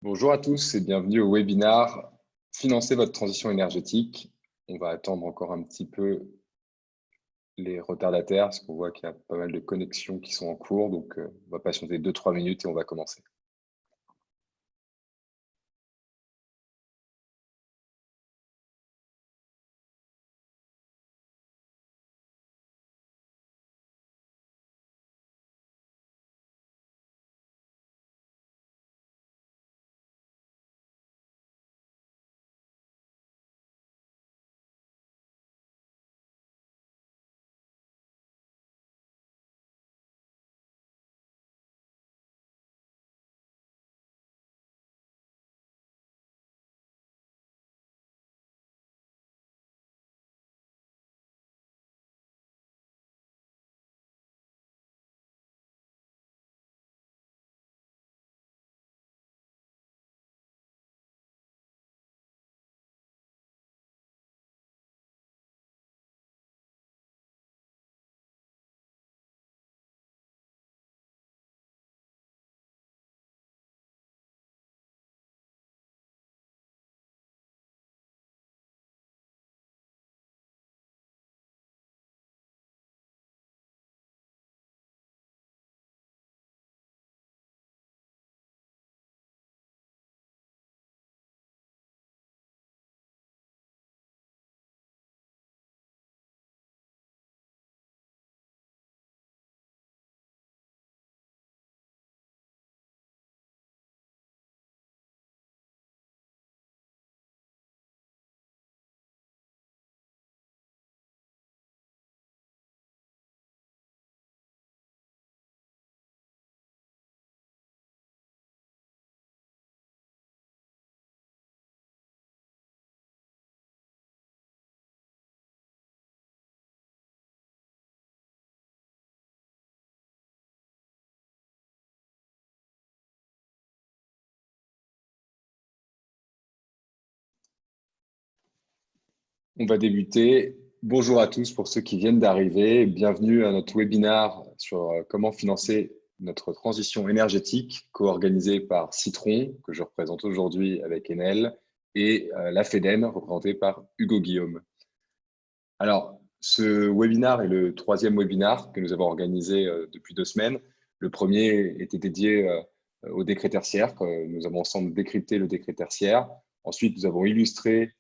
Bonjour à tous et bienvenue au webinaire Financer votre transition énergétique. On va attendre encore un petit peu les retardataires parce qu'on voit qu'il y a pas mal de connexions qui sont en cours. Donc, on va patienter 2-3 minutes et on va commencer. On va débuter. Bonjour à tous pour ceux qui viennent d'arriver. Bienvenue à notre webinaire sur comment financer notre transition énergétique, co-organisé par Citron, que je représente aujourd'hui avec Enel, et la FEDEN, représentée par Hugo Guillaume. Alors, ce webinaire est le troisième webinaire que nous avons organisé depuis 2 semaines. Le premier était dédié au décret tertiaire. Nous avons ensemble décrypté le décret tertiaire. Ensuite, nous avons illustré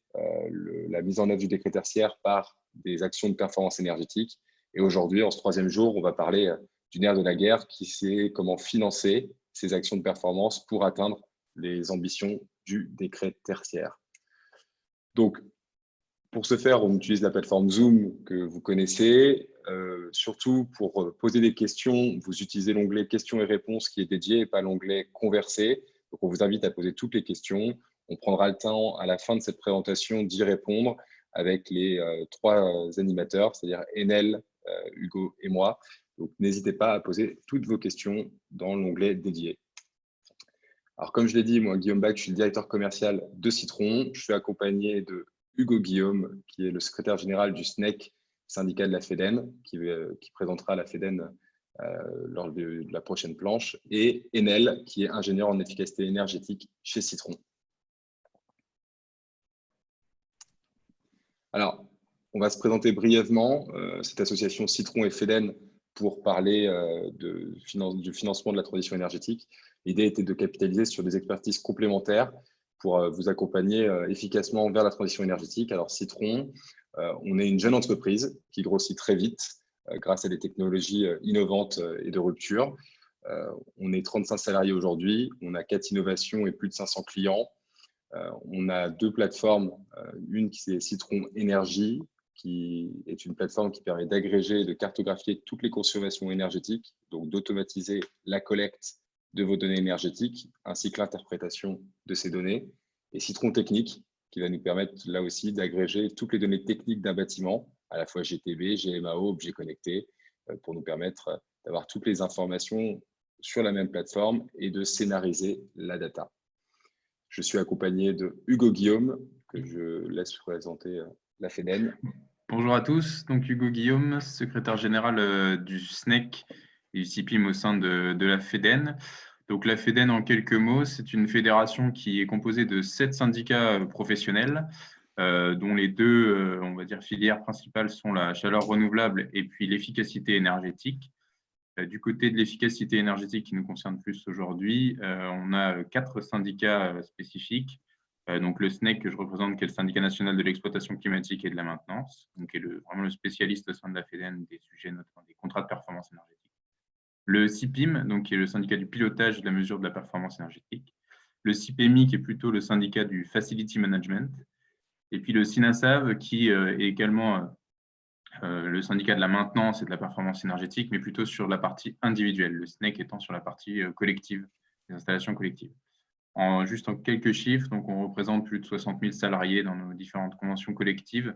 la mise en œuvre du décret tertiaire par des actions de performance énergétique. Et aujourd'hui, en ce troisième jour, on va parler du nerf de la guerre qui c'est comment financer ces actions de performance pour atteindre les ambitions du décret tertiaire. Donc, pour ce faire, on utilise la plateforme Zoom que vous connaissez. Surtout pour poser des questions, vous utilisez l'onglet questions et réponses qui est dédié et pas l'onglet converser. Donc, on vous invite à poser toutes les questions. On prendra le temps à la fin de cette présentation d'y répondre avec les 3 animateurs, c'est-à-dire Enel, Hugo et moi. Donc, n'hésitez pas à poser toutes vos questions dans l'onglet dédié. Alors, comme je l'ai dit, moi, Guillaume Bach, je suis le directeur commercial de Citron. Je suis accompagné de Hugo Guillaume, qui est le secrétaire général du SNEC, syndicat de la FEDEN, qui présentera la FEDEN lors de la prochaine planche, et Enel, qui est ingénieur en efficacité énergétique chez Citron. Alors, on va se présenter brièvement, cette association Citron et FEDEN, pour parler du financement de la transition énergétique. L'idée était de capitaliser sur des expertises complémentaires pour vous accompagner efficacement vers la transition énergétique. Alors, Citron, on est une jeune entreprise qui grossit très vite grâce à des technologies innovantes et de rupture. On est 35 salariés aujourd'hui, on a 4 innovations et plus de 500 clients. On a 2 plateformes, une qui est Citron Énergie, qui est une plateforme qui permet d'agréger et de cartographier toutes les consommations énergétiques, donc d'automatiser la collecte de vos données énergétiques, ainsi que l'interprétation de ces données. Et Citron Technique, qui va nous permettre là aussi d'agréger toutes les données techniques d'un bâtiment, à la fois GTB, GMAO, objets connectés, pour nous permettre d'avoir toutes les informations sur la même plateforme et de scénariser la data. Je suis accompagné de Hugo Guillaume, que je laisse présenter la FEDEN. Bonjour à tous, donc Hugo Guillaume, secrétaire général du SNEC et du CIPIM au sein de la FEDEN. Donc la FEDEN, en quelques mots, c'est une fédération qui est composée de 7 syndicats professionnels, dont les deux, on va dire, filières principales sont la chaleur renouvelable et puis l'efficacité énergétique. Du côté de l'efficacité énergétique qui nous concerne plus aujourd'hui, on a 4 syndicats spécifiques. Donc le SNEC que je représente, qui est le syndicat national de l'exploitation climatique et de la maintenance, donc qui est vraiment le spécialiste au sein de la FEDEN des sujets, notamment des contrats de performance énergétique. Le CIPIM, donc, qui est le syndicat du pilotage de la mesure de la performance énergétique. Le CIPEMI, qui est plutôt le syndicat du facility management. Et puis le SINASAV, qui est également le syndicat de la maintenance et de la performance énergétique, mais plutôt sur la partie individuelle, le SNEC étant sur la partie collective, les installations collectives. Juste en quelques chiffres, donc on représente plus de 60 000 salariés dans nos différentes conventions collectives,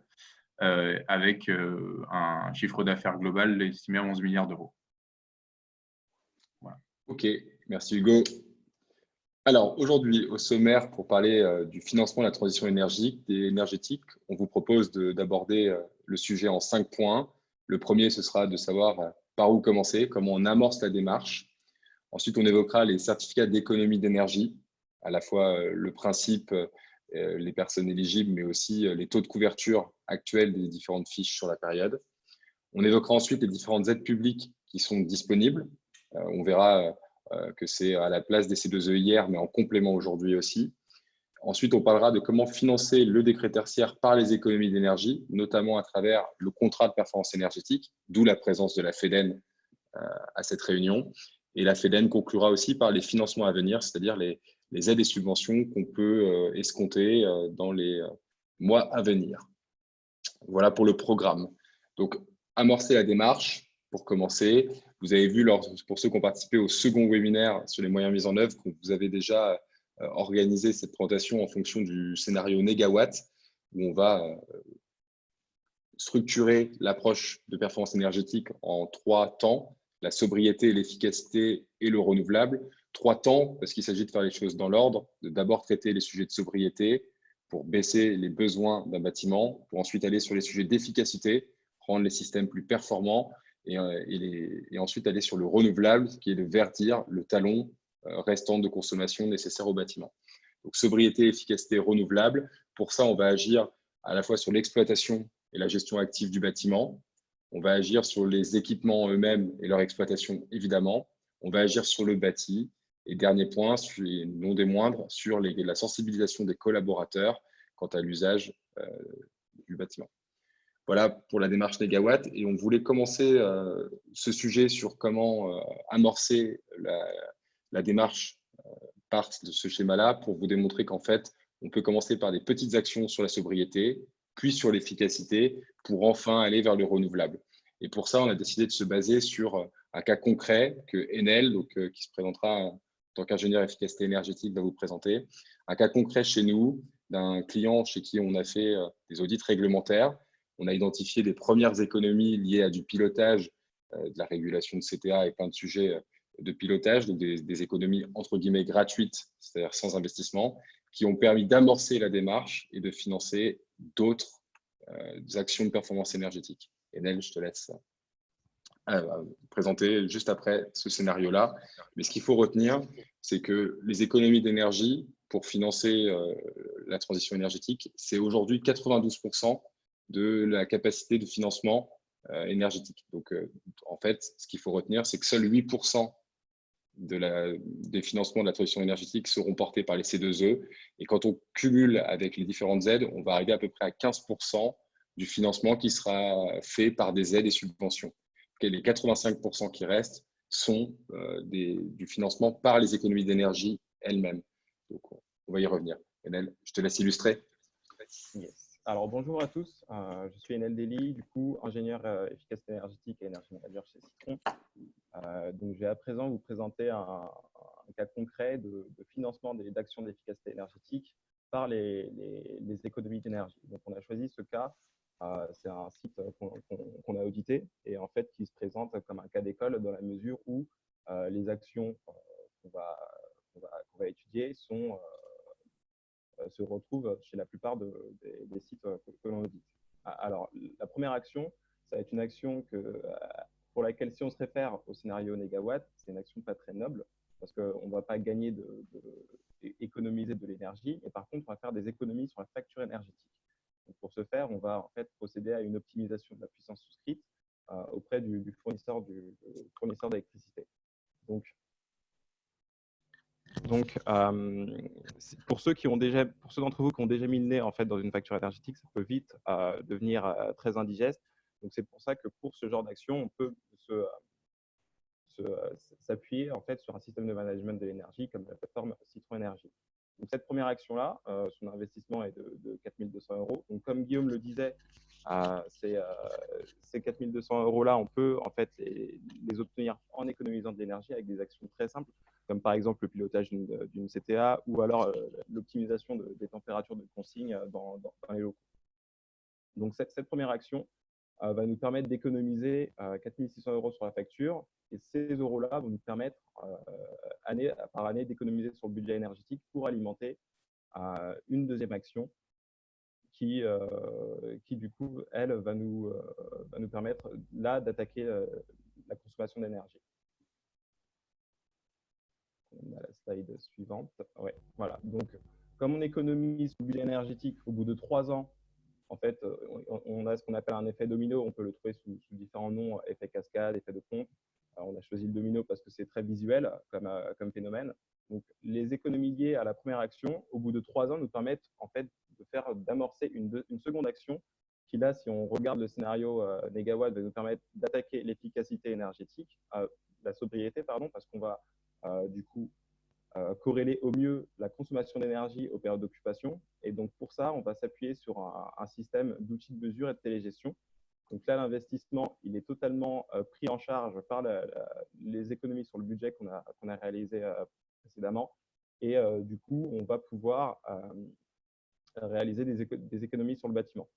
avec un chiffre d'affaires global estimé à 11 milliards d'euros. Voilà. Ok, merci Hugo. Alors aujourd'hui, au sommaire, pour parler du financement de la transition énergétique, on vous propose d'aborder le sujet en 5 points. Le premier, ce sera de savoir par où commencer, comment on amorce la démarche. Ensuite, on évoquera les certificats d'économie d'énergie, à la fois le principe, les personnes éligibles, mais aussi les taux de couverture actuels des différentes fiches sur la période. On évoquera ensuite les différentes aides publiques qui sont disponibles. On verra que c'est à la place des C2E hier, mais en complément aujourd'hui aussi. Ensuite, on parlera de comment financer le décret tertiaire par les économies d'énergie, notamment à travers le contrat de performance énergétique, d'où la présence de la FEDEN à cette réunion. Et la FEDEN conclura aussi par les financements à venir, c'est-à-dire les aides et subventions qu'on peut escompter dans les mois à venir. Voilà pour le programme. Donc, amorcer la démarche pour commencer. Vous avez vu, pour ceux qui ont participé au second webinaire sur les moyens mis en œuvre, que vous avez déjà organisé cette présentation en fonction du scénario négawatt, où on va structurer l'approche de performance énergétique en 3 temps, la sobriété, l'efficacité et le renouvelable. 3 temps, parce qu'il s'agit de faire les choses dans l'ordre, de d'abord traiter les sujets de sobriété pour baisser les besoins d'un bâtiment, pour ensuite aller sur les sujets d'efficacité, rendre les systèmes plus performants, et ensuite aller sur le renouvelable, qui est de verdir le talon restant de consommation nécessaire au bâtiment. Donc, sobriété, efficacité, renouvelable. Pour ça, on va agir à la fois sur l'exploitation et la gestion active du bâtiment. On va agir sur les équipements eux-mêmes et leur exploitation, évidemment. On va agir sur le bâti. Et dernier point, non des moindres, sur la sensibilisation des collaborateurs quant à l'usage du bâtiment. Voilà pour la démarche négawatt. Et on voulait commencer ce sujet sur comment amorcer la démarche par ce schéma-là pour vous démontrer qu'en fait, on peut commencer par des petites actions sur la sobriété, puis sur l'efficacité, pour enfin aller vers le renouvelable. Et pour ça, on a décidé de se baser sur un cas concret que Enel, qui se présentera en tant qu'ingénieur efficacité énergétique, va vous présenter. Un cas concret chez nous, d'un client chez qui on a fait des audits réglementaires. On a identifié des premières économies liées à du pilotage, de la régulation de CTA et plein de sujets de pilotage, donc des économies entre guillemets gratuites, c'est-à-dire sans investissement, qui ont permis d'amorcer la démarche et de financer d'autres actions de performance énergétique. Enel, je te laisse présenter juste après ce scénario-là. Mais ce qu'il faut retenir, c'est que les économies d'énergie pour financer la transition énergétique, c'est aujourd'hui 92% de la capacité de financement énergétique. Donc, en fait, ce qu'il faut retenir, c'est que seuls 8% des financements de la transition énergétique seront portés par les C2E. Et quand on cumule avec les différentes aides, on va arriver à peu près à 15% du financement qui sera fait par des aides et subventions. Et les 85% qui restent sont du financement par les économies d'énergie elles-mêmes. Donc, on va y revenir. Enel, je te laisse illustrer. Yes. Alors, bonjour à tous. Je suis Enel Deli, du coup, ingénieur efficacité énergétique et énergie manager chez Citron. Donc, je vais à présent vous présenter un cas concret de financement d'actions d'efficacité énergétique par les économies d'énergie. Donc, on a choisi ce cas. C'est un site qu'on a audité et en fait qui se présente comme un cas d'école dans la mesure où les actions qu'on va étudier se retrouvent chez la plupart des sites que l'on audite. Alors, la première action, ça va être une action pour laquelle, si on se réfère au scénario négawatt, c'est une action pas très noble, parce qu'on ne va pas gagner économiser de l'énergie, et par contre, on va faire des économies sur la facture énergétique. Donc, pour ce faire, on va en fait procéder à une optimisation de la puissance souscrite auprès du fournisseur d'électricité. Donc, pour ceux d'entre vous qui ont déjà mis le nez en fait dans une facture énergétique, ça peut vite devenir très indigeste. Donc c'est pour ça que pour ce genre d'action, on peut s'appuyer en fait sur un système de management de l'énergie comme la plateforme Citron Énergie. Donc cette première action-là, son investissement est de 4 200 €. Donc comme Guillaume le disait, ces 4 200 € là, on peut en fait les obtenir en économisant de l'énergie avec des actions très simples, comme par exemple le pilotage d'une CTA ou alors l'optimisation des températures de consigne dans les locaux. Donc cette première action va nous permettre d'économiser 4 600 € sur la facture, et ces euros-là vont nous permettre année par année d'économiser sur le budget énergétique pour alimenter une deuxième action qui du coup, elle, va nous permettre là d'attaquer la consommation d'énergie. On a la slide suivante. Ouais, voilà. Donc, comme on économise le budget énergétique au bout de 3 ans, en fait, on a ce qu'on appelle un effet domino. On peut le trouver sous différents noms, effet cascade, effet de pompe. On a choisi le domino parce que c'est très visuel comme phénomène. Donc, les économies liées à la première action, au bout de 3 ans, nous permettent en fait d'amorcer une seconde action qui, là, si on regarde le scénario négawatt, va nous permettre d'attaquer l'efficacité énergétique, la sobriété, pardon, parce qu'on va du coup corréler au mieux la consommation d'énergie aux périodes d'occupation. Et donc, pour ça, on va s'appuyer sur un système d'outils de mesure et de télégestion. Donc là, l'investissement, il est totalement pris en charge par les économies sur le budget qu'on a réalisé précédemment. Et du coup, on va pouvoir réaliser des économies sur le bâtiment.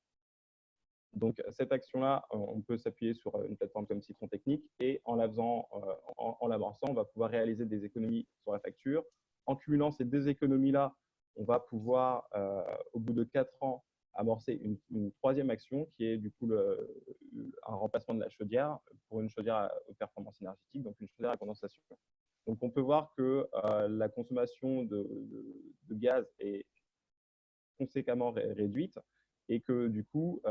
Donc, cette action-là, on peut s'appuyer sur une plateforme comme Citron Technique, et en l'amorçant, on va pouvoir réaliser des économies sur la facture. En cumulant ces deux économies-là, on va pouvoir, au bout de 4 ans, amorcer une troisième action qui est du coup un remplacement de la chaudière pour une chaudière à haute performance énergétique, donc une chaudière à condensation. Donc, on peut voir que la consommation de gaz est conséquemment réduite, et que du coup,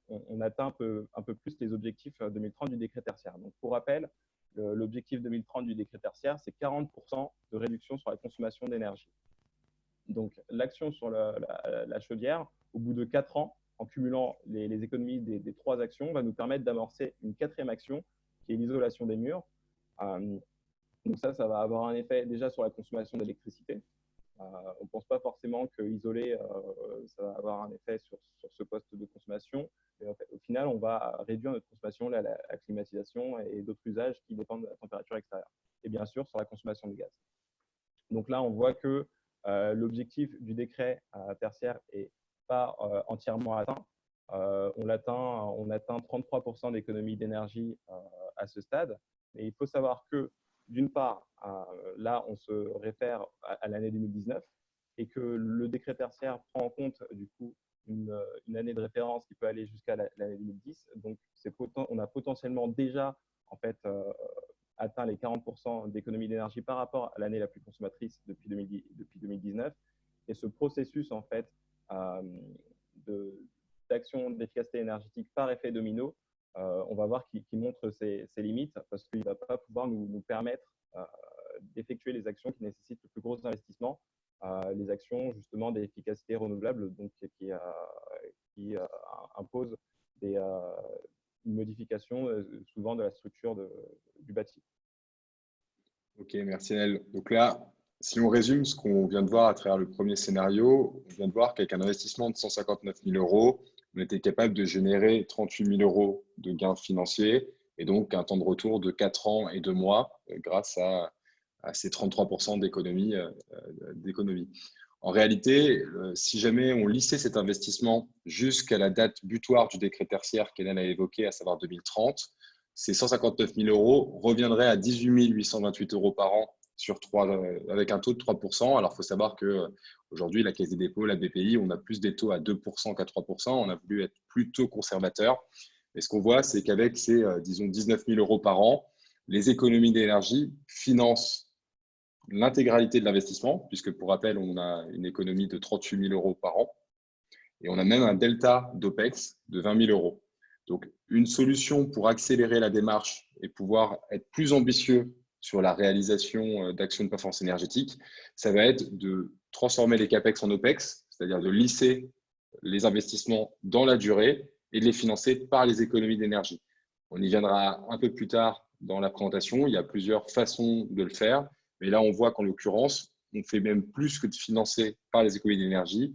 on atteint un peu plus les objectifs 2030 du décret tertiaire. Donc, pour rappel, l'objectif 2030 du décret tertiaire, c'est 40% de réduction sur la consommation d'énergie. Donc, l'action sur la chaudière, au bout de 4 ans, en cumulant les économies des 3 actions, va nous permettre d'amorcer une quatrième action, qui est l'isolation des murs. Donc ça va avoir un effet déjà sur la consommation d'électricité. On ne pense pas forcément que isoler, ça va avoir un effet sur ce poste de consommation. Mais en fait, au final, on va réduire notre consommation, la climatisation et d'autres usages qui dépendent de la température extérieure. Et bien sûr, sur la consommation de gaz. Donc là, on voit que l'objectif du décret tertiaire n'est pas entièrement atteint. On atteint 33% d'économie d'énergie à ce stade. Mais il faut savoir que, d'une part, là, on se réfère à l'année 2019, et que le décret tertiaire prend en compte du coup une année de référence qui peut aller jusqu'à l'année 2010. Donc, on a potentiellement déjà en fait atteint les 40% d'économie d'énergie par rapport à l'année la plus consommatrice depuis 2019. Et ce processus en fait d'action d'efficacité énergétique par effet domino, on va voir qu'il montre ses limites, parce qu'il ne va pas pouvoir nous permettre d'effectuer les actions qui nécessitent le plus gros investissement, les actions justement d'efficacité renouvelable, donc qui imposent une modification souvent de la structure du bâti. Ok, merci Nel. Donc là, si on résume ce qu'on vient de voir à travers le premier scénario, on vient de voir qu'avec un investissement de 159 000 €, on était capable de générer 38 000 € de gains financiers, et donc un temps de retour de 4 ans et 2 mois grâce à ces 33% d'économie. En réalité, si jamais on lissait cet investissement jusqu'à la date butoir du décret tertiaire qu'Hélène a évoqué, à savoir 2030, ces 159 000 € reviendraient à 18 828 € par an avec un taux de 3%. Alors, il faut savoir qu'aujourd'hui, la Caisse des dépôts, la BPI, on a plus des taux à 2% qu'à 3%. On a voulu être plutôt conservateur. Et ce qu'on voit, c'est qu'avec ces, disons, 19 000 € par an, les économies d'énergie financent l'intégralité de l'investissement, puisque pour rappel, on a une économie de 38 000 € par an, et on a même un delta d'OPEX de 20 000 €. Donc, une solution pour accélérer la démarche et pouvoir être plus ambitieux sur la réalisation d'actions de performance énergétique, ça va être de transformer les CAPEX en OPEX, c'est-à-dire de lisser les investissements dans la durée et de les financer par les économies d'énergie. On y viendra un peu plus tard dans la présentation. Il y a plusieurs façons de le faire, mais là, on voit qu'en l'occurrence, on fait même plus que de financer par les économies d'énergie.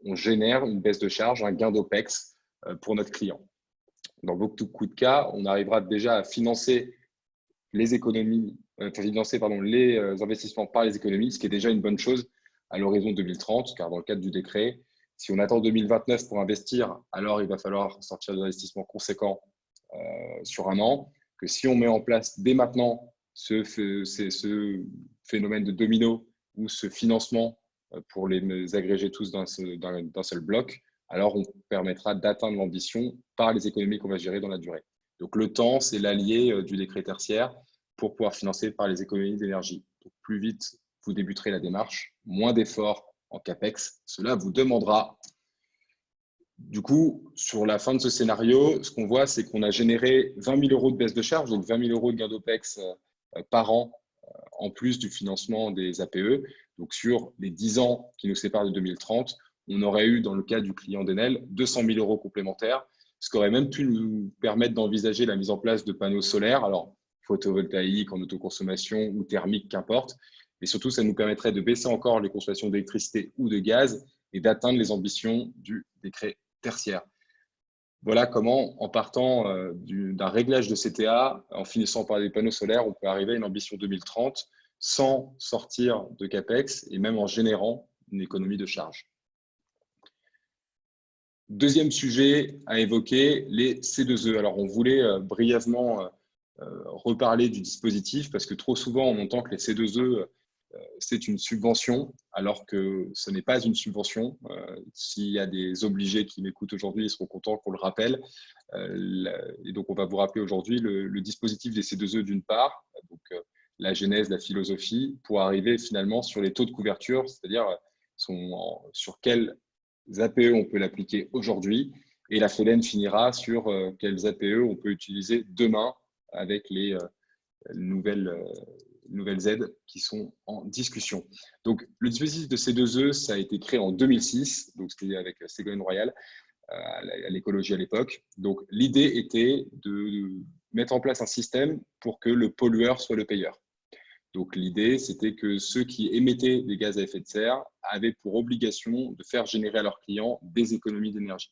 On génère une baisse de charge, un gain d'OPEX pour notre client. Dans beaucoup de cas, on arrivera déjà à financer les économies, les investissements par les économies, ce qui est déjà une bonne chose à l'horizon 2030, car dans le cadre du décret, si on attend 2029 pour investir, alors il va falloir sortir des investissements conséquents sur un an, que si on met en place dès maintenant ce phénomène de domino ou ce financement pour les agréger tous d'un seul bloc, alors on permettra d'atteindre l'ambition par les économies qu'on va gérer dans la durée. Donc le temps, c'est l'allié du décret tertiaire pour pouvoir financer par les économies d'énergie. Donc plus vite vous débuterez la démarche, moins d'efforts en CAPEX, cela vous demandera. Du coup, sur la fin de ce scénario, ce qu'on voit, c'est qu'on a généré 20 000 € de baisse de charge, donc 20 000 € de gain d'OPEX par an, en plus du financement des APE. Donc, sur les 10 ans qui nous séparent de 2030, on aurait eu, dans le cas du client d'Enel, 200 000 € complémentaires, ce qui aurait même pu nous permettre d'envisager la mise en place de panneaux solaires, alors photovoltaïques, en autoconsommation ou thermique, qu'importe. Mais surtout, ça nous permettrait de baisser encore les consommations d'électricité ou de gaz et d'atteindre les ambitions du décret tertiaire. Voilà comment, en partant d'un réglage de CTA, en finissant par des panneaux solaires, on peut arriver à une ambition 2030 sans sortir de CAPEX et même en générant une économie de charge. Deuxième sujet à évoquer, les C2E. Alors, on voulait brièvement reparler du dispositif parce que trop souvent, on entend que les C2E, c'est une subvention, alors que ce n'est pas une subvention. S'il y a des obligés qui m'écoutent aujourd'hui, ils seront contents qu'on le rappelle. Et donc, on va vous rappeler aujourd'hui le dispositif des C2E d'une part, donc la genèse, la philosophie, pour arriver finalement sur les taux de couverture, c'est-à-dire sur quels APE on peut l'appliquer aujourd'hui. Et la FEDEN finira sur quels APE on peut utiliser demain avec les nouvelles aides qui sont en discussion. Donc, le dispositif de C2E, ça a été créé en 2006, donc c'était avec Ségolène Royal, à l'écologie à l'époque. Donc, l'idée était de mettre en place un système pour que le pollueur soit le payeur. Donc, l'idée, c'était que ceux qui émettaient des gaz à effet de serre avaient pour obligation de faire générer à leurs clients des économies d'énergie.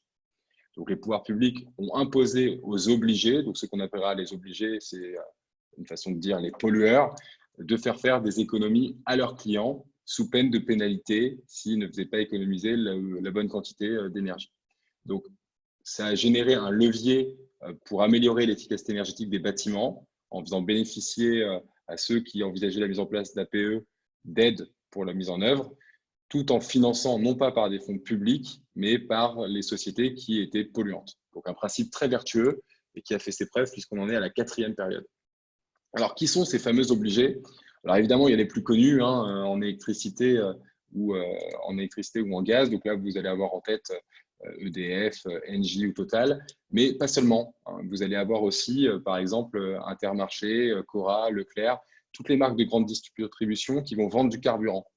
Donc, les pouvoirs publics ont imposé aux obligés, donc ce qu'on appellera les obligés, c'est une façon de dire les pollueurs, de faire des économies à leurs clients sous peine de pénalité s'ils ne faisaient pas économiser la bonne quantité d'énergie. Donc, ça a généré un levier pour améliorer l'efficacité énergétique des bâtiments en faisant bénéficier à ceux qui envisageaient la mise en place d'APE d'aide pour la mise en œuvre, tout en finançant non pas par des fonds publics, mais par les sociétés qui étaient polluantes. Donc, un principe très vertueux et qui a fait ses preuves puisqu'on en est à la 4e période. Alors, qui sont ces fameux obligés? Alors, évidemment, il y a les plus connus en électricité ou en gaz. Donc là, vous allez avoir en tête EDF, Engie ou Total, mais pas seulement. Vous allez avoir aussi, par exemple, Intermarché, Cora, Leclerc, toutes les marques de grande distribution qui vont vendre du carburant.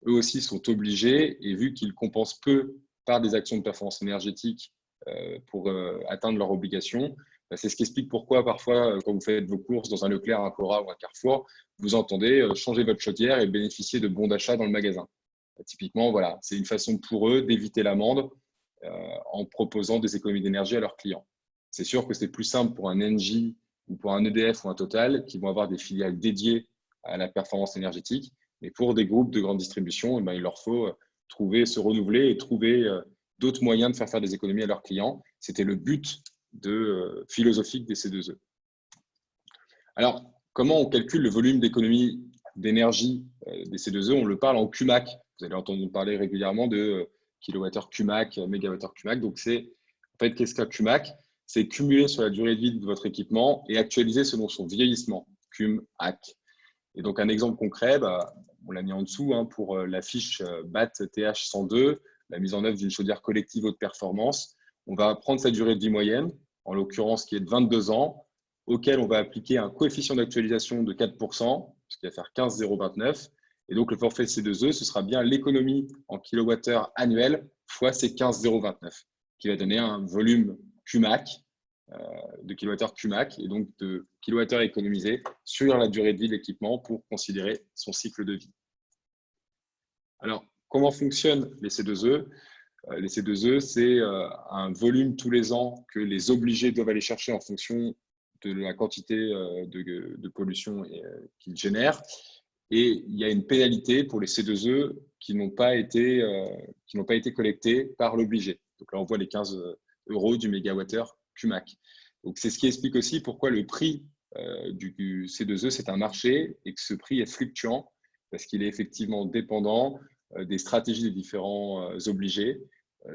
Eux aussi sont obligés, et vu qu'ils compensent peu par des actions de performance énergétique pour atteindre leurs obligations, c'est ce qui explique pourquoi parfois, quand vous faites vos courses dans un Leclerc, un Cora ou un Carrefour, vous entendez changer votre chaudière et bénéficier de bons d'achat dans le magasin. Typiquement, voilà, c'est une façon pour eux d'éviter l'amende en proposant des économies d'énergie à leurs clients. C'est sûr que c'est plus simple pour un Engie ou pour un EDF ou un Total qui vont avoir des filiales dédiées à la performance énergétique. Mais pour des groupes de grande distribution, il leur faut se renouveler et trouver d'autres moyens de faire des économies à leurs clients. C'était le but philosophique des C2E. Alors, comment on calcule le volume d'économie d'énergie des C2E? On le parle en CUMAC. Vous allez entendre parler régulièrement de kilowattheure CUMAC, mégawattheure CUMAC. Donc, en fait, qu'est-ce qu'un CUMAC? C'est cumuler sur la durée de vie de votre équipement et actualiser selon son vieillissement, CUM-AC. Et donc, un exemple concret, on l'a mis en dessous pour la fiche BAT TH102, la mise en œuvre d'une chaudière collective haute performance. On va prendre sa durée de vie moyenne, en l'occurrence qui est de 22 ans, auquel on va appliquer un coefficient d'actualisation de 4%, ce qui va faire 15,029. Et donc, le forfait C2E, ce sera bien l'économie en kilowattheure annuel fois ces 15,029, qui va donner un volume QMAC, de kilowattheure QMAC, et donc de kilowattheure économisé sur la durée de vie de l'équipement pour considérer son cycle de vie. Alors, comment fonctionnent les C2E? Les C2E, c'est un volume tous les ans que les obligés doivent aller chercher en fonction de la quantité de pollution qu'ils génèrent. Et il y a une pénalité pour les C2E qui n'ont pas été collectés par l'obligé. Donc là, on voit les 15 € du mégawattheure QMAC. Donc, c'est ce qui explique aussi pourquoi le prix du C2E, c'est un marché et que ce prix est fluctuant parce qu'il est effectivement dépendant des stratégies des différents obligés.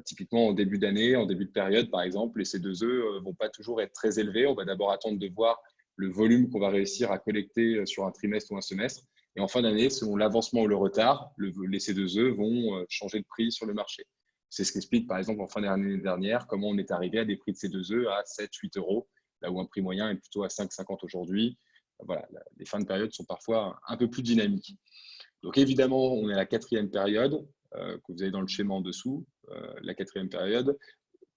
Typiquement, en début d'année, en début de période, par exemple, les C2E ne vont pas toujours être très élevés. On va d'abord attendre de voir le volume qu'on va réussir à collecter sur un trimestre ou un semestre. Et en fin d'année, selon l'avancement ou le retard, les C2E vont changer de prix sur le marché. C'est ce qu'explique, par exemple, en fin d'année dernière, comment on est arrivé à des prix de C2E à 7-8 €, là où un prix moyen est plutôt à 5,50 € aujourd'hui. Voilà, les fins de période sont parfois un peu plus dynamiques. Donc, évidemment, on est à la 4e période, que vous avez dans le schéma en dessous, la 4e période,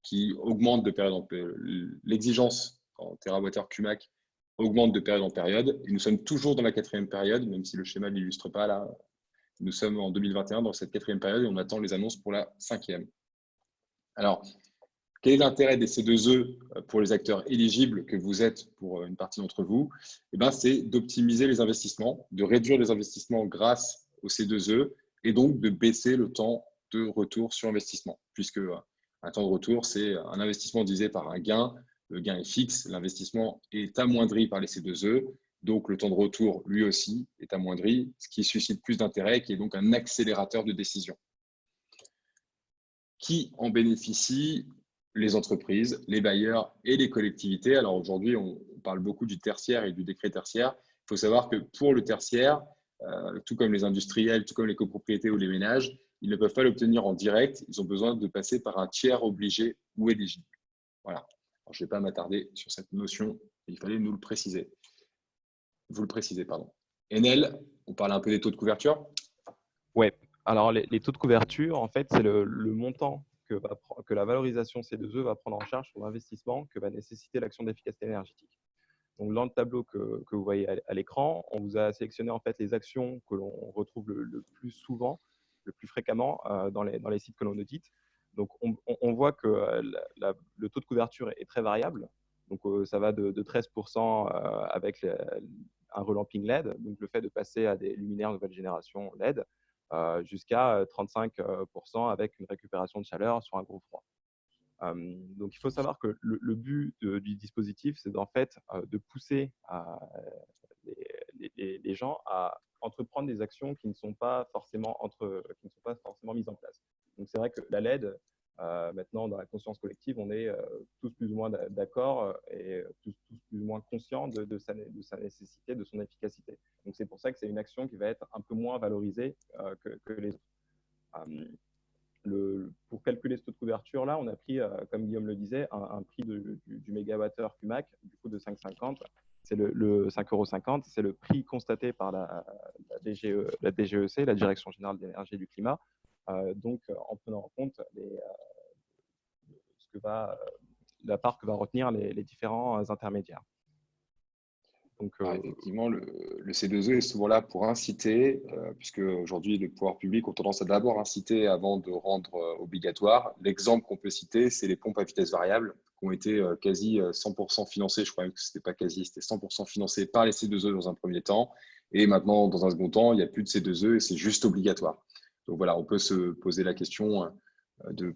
qui augmente de période en période. L'exigence en TWh QMAC augmente de période en période. Et nous sommes toujours dans la 4e période, même si le schéma ne l'illustre pas là. Nous sommes en 2021 dans cette 4e période et on attend les annonces pour la 5e. Alors, quel est l'intérêt des C2E pour les acteurs éligibles que vous êtes pour une partie d'entre vous? C'est d'optimiser les investissements, de réduire les investissements grâce aux C2E et donc de baisser le temps de retour sur investissement, puisque un temps de retour, c'est un investissement divisé par un gain. Le gain est fixe, l'investissement est amoindri par les C2E, donc le temps de retour, lui aussi, est amoindri, ce qui suscite plus d'intérêt, qui est donc un accélérateur de décision. Qui en bénéficie? Les entreprises, les bailleurs et les collectivités. Alors aujourd'hui, on parle beaucoup du tertiaire et du décret tertiaire. Il faut savoir que pour le tertiaire, tout comme les industriels, tout comme les copropriétés ou les ménages, ils ne peuvent pas l'obtenir en direct. Ils ont besoin de passer par un tiers obligé ou éligible. Voilà. Alors, je ne vais pas m'attarder sur cette notion. Il fallait nous le préciser. Vous le précisez, pardon. Enel, on parle un peu des taux de couverture. Oui. Alors, les taux de couverture, en fait, c'est le montant que la valorisation C2E va prendre en charge sur l'investissement que va nécessiter l'action d'efficacité énergétique. Donc, dans le tableau que vous voyez à l'écran, on vous a sélectionné en fait les actions que l'on retrouve le plus souvent, le plus fréquemment dans les sites que l'on audite. Donc, on voit que le taux de couverture est très variable. Donc, ça va de 13% avec un relamping LED, donc le fait de passer à des luminaires nouvelle génération LED, jusqu'à 35% avec une récupération de chaleur sur un gros froid. Donc, il faut savoir que le but du dispositif, c'est en fait de pousser les gens à entreprendre des actions qui ne sont pas forcément mises en place. Donc, c'est vrai que la LED, maintenant, dans la conscience collective, on est tous plus ou moins d'accord et tous plus ou moins conscients de sa nécessité, de son efficacité. Donc, c'est pour ça que c'est une action qui va être un peu moins valorisée que les autres. Pour calculer ce taux de couverture, là, on a pris, comme Guillaume le disait, un prix du mégawattheure QMAC, du coup de 5,50. C'est le 5,50 €, c'est le prix constaté par la DGEC, la Direction générale de l'énergie et du climat, donc en prenant en compte la part que va retenir les différents intermédiaires. Donc, effectivement, le C2E est souvent là pour inciter, puisque aujourd'hui, les pouvoirs publics ont tendance à d'abord inciter avant de rendre obligatoire. L'exemple qu'on peut citer, c'est les pompes à vitesse variable, qui ont été quasi 100% financées. Je crois même que ce n'était pas quasi, c'était 100% financé par les C2E dans un premier temps. Et maintenant, dans un second temps, il n'y a plus de C2E et c'est juste obligatoire. Donc voilà, on peut se poser la question de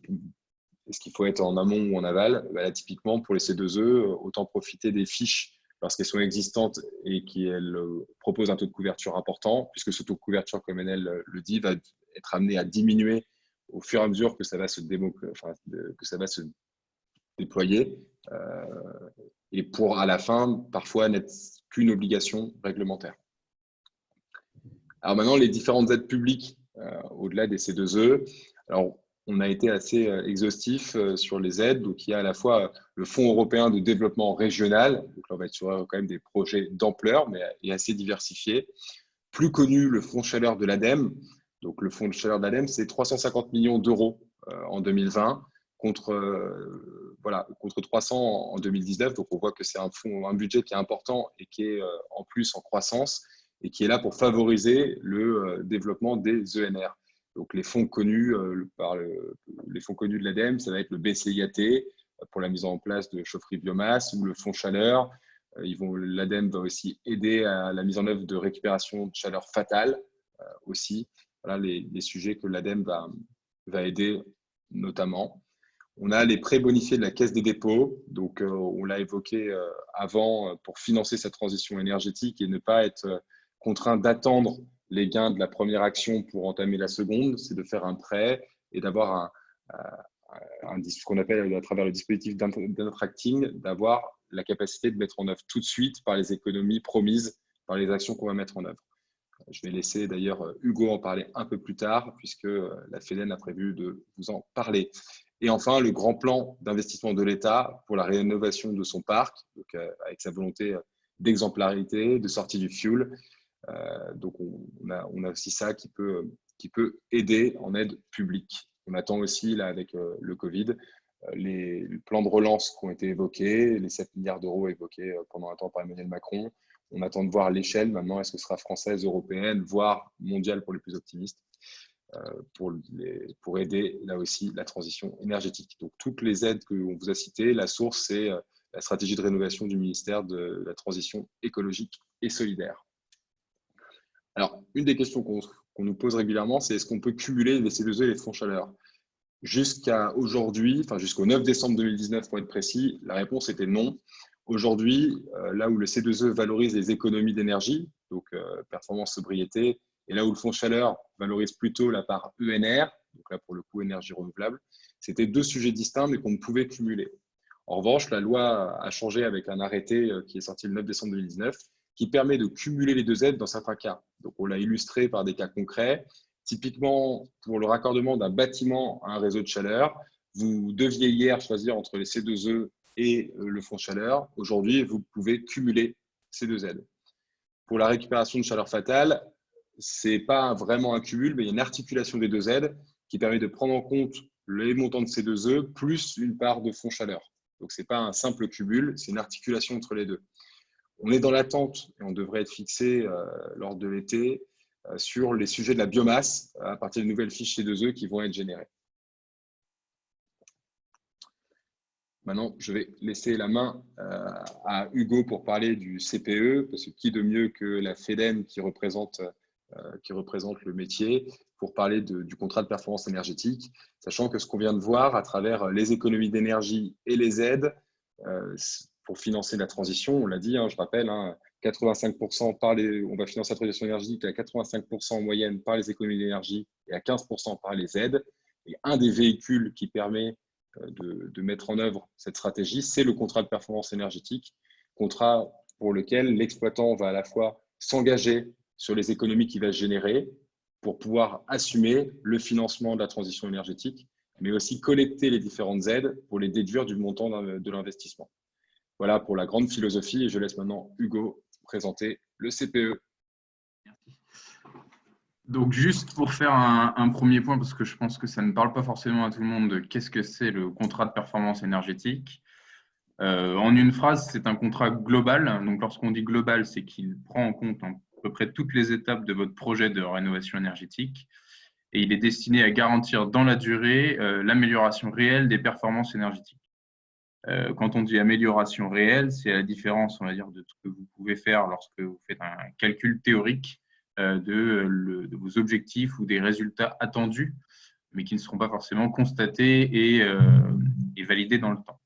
est-ce qu'il faut être en amont ou en aval? Là, typiquement, pour les C2E, autant profiter des fiches parce qu'elles sont existantes et qu'elles proposent un taux de couverture important, puisque ce taux de couverture, comme Enel le dit, va être amené à diminuer au fur et à mesure que ça va se déployer, et pour à la fin, parfois, n'être qu'une obligation réglementaire. Alors maintenant, les différentes aides publiques au-delà des C2E. Alors, on a été assez exhaustif sur les aides. Donc, il y a à la fois le Fonds européen de développement régional. Donc là, on va être sur quand même des projets d'ampleur, mais assez diversifiés. Plus connu, le Fonds chaleur de l'ADEME. Donc, le Fonds de chaleur de l'ADEME, c'est 350 millions d'euros en 2020 contre 300 en 2019. Donc, on voit que c'est un budget qui est important et qui est en plus en croissance et qui est là pour favoriser le développement des ENR. Donc, les fonds connus les fonds connus de l'ADEME, ça va être le BCIAT pour la mise en place de chaufferies biomasse ou le fonds chaleur. L'ADEME va aussi aider à la mise en œuvre de récupération de chaleur fatale aussi. Voilà les sujets que l'ADEME va aider notamment. On a les prêts bonifiés de la Caisse des dépôts. Donc, on l'a évoqué avant pour financer cette transition énergétique et ne pas être contraint d'attendre les gains de la première action pour entamer la seconde. C'est de faire un prêt et d'avoir ce qu'on appelle à travers le dispositif d'intracting, d'avoir la capacité de mettre en œuvre tout de suite par les économies promises, par les actions qu'on va mettre en œuvre. Je vais laisser d'ailleurs Hugo en parler un peu plus tard, puisque la FEDEN a prévu de vous en parler. Et enfin, le grand plan d'investissement de l'État pour la rénovation de son parc, donc, avec sa volonté d'exemplarité, de sortie du fioul. Donc, on a aussi ça qui peut aider en aide publique. On attend aussi, là, avec le Covid, les plans de relance qui ont été évoqués, les 7 milliards d'euros évoqués pendant un temps par Emmanuel Macron. On attend de voir l'échelle maintenant, est-ce que ce sera française, européenne, voire mondiale pour les plus optimistes, pour aider là aussi la transition énergétique. Donc, toutes les aides qu'on vous a citées, la source, c'est la stratégie de rénovation du ministère de la Transition écologique et solidaire. Alors, une des questions qu'on nous pose régulièrement, c'est est-ce qu'on peut cumuler les C2E et les fonds chaleur? Jusqu'à aujourd'hui, enfin jusqu'au 9 décembre 2019 pour être précis, la réponse était non. Aujourd'hui, là où le C2E valorise les économies d'énergie, donc performance, sobriété, et là où le fonds chaleur valorise plutôt la part ENR, donc là pour le coup énergie renouvelable, c'était deux sujets distincts mais qu'on ne pouvait cumuler. En revanche, la loi a changé avec un arrêté qui est sorti le 9 décembre 2019 qui permet de cumuler les deux aides dans certains cas. Donc on l'a illustré par des cas concrets. Typiquement, pour le raccordement d'un bâtiment à un réseau de chaleur, vous deviez hier choisir entre les C2E et le fonds chaleur. Aujourd'hui, vous pouvez cumuler ces deux aides. Pour la récupération de chaleur fatale, ce n'est pas vraiment un cumul, mais il y a une articulation des deux aides qui permet de prendre en compte les montants de C2E plus une part de fonds chaleur. Donc, ce n'est pas un simple cumul, c'est une articulation entre les deux. On est dans l'attente et on devrait être fixé lors de l'été sur les sujets de la biomasse à partir de nouvelles fiches C2E qui vont être générées. Maintenant, je vais laisser la main à Hugo pour parler du CPE, parce que qui de mieux que la FEDEN qui représente le métier pour parler du contrat de performance énergétique, sachant que ce qu'on vient de voir à travers les économies d'énergie et les aides pour financer la transition, on l'a dit, je rappelle, 85% on va financer la transition énergétique à 85% en moyenne par les économies d'énergie et à 15% par les aides. Et un des véhicules qui permet de mettre en œuvre cette stratégie, c'est le contrat de performance énergétique, contrat pour lequel l'exploitant va à la fois s'engager sur les économies qu'il va générer pour pouvoir assumer le financement de la transition énergétique, mais aussi collecter les différentes aides pour les déduire du montant de l'investissement. Voilà pour la grande philosophie et je laisse maintenant Hugo présenter le CPE. Merci. Donc, juste pour faire un premier point, parce que je pense que ça ne parle pas forcément à tout le monde de qu'est-ce que c'est le contrat de performance énergétique. En une phrase, c'est un contrat global. Donc, lorsqu'on dit global, c'est qu'il prend en compte à peu près toutes les étapes de votre projet de rénovation énergétique et il est destiné à garantir dans la durée l'amélioration réelle des performances énergétiques. Quand on dit amélioration réelle, c'est la différence, on va dire, de ce que vous pouvez faire lorsque vous faites un calcul théorique de vos objectifs ou des résultats attendus, mais qui ne seront pas forcément constatés et validés dans le temps.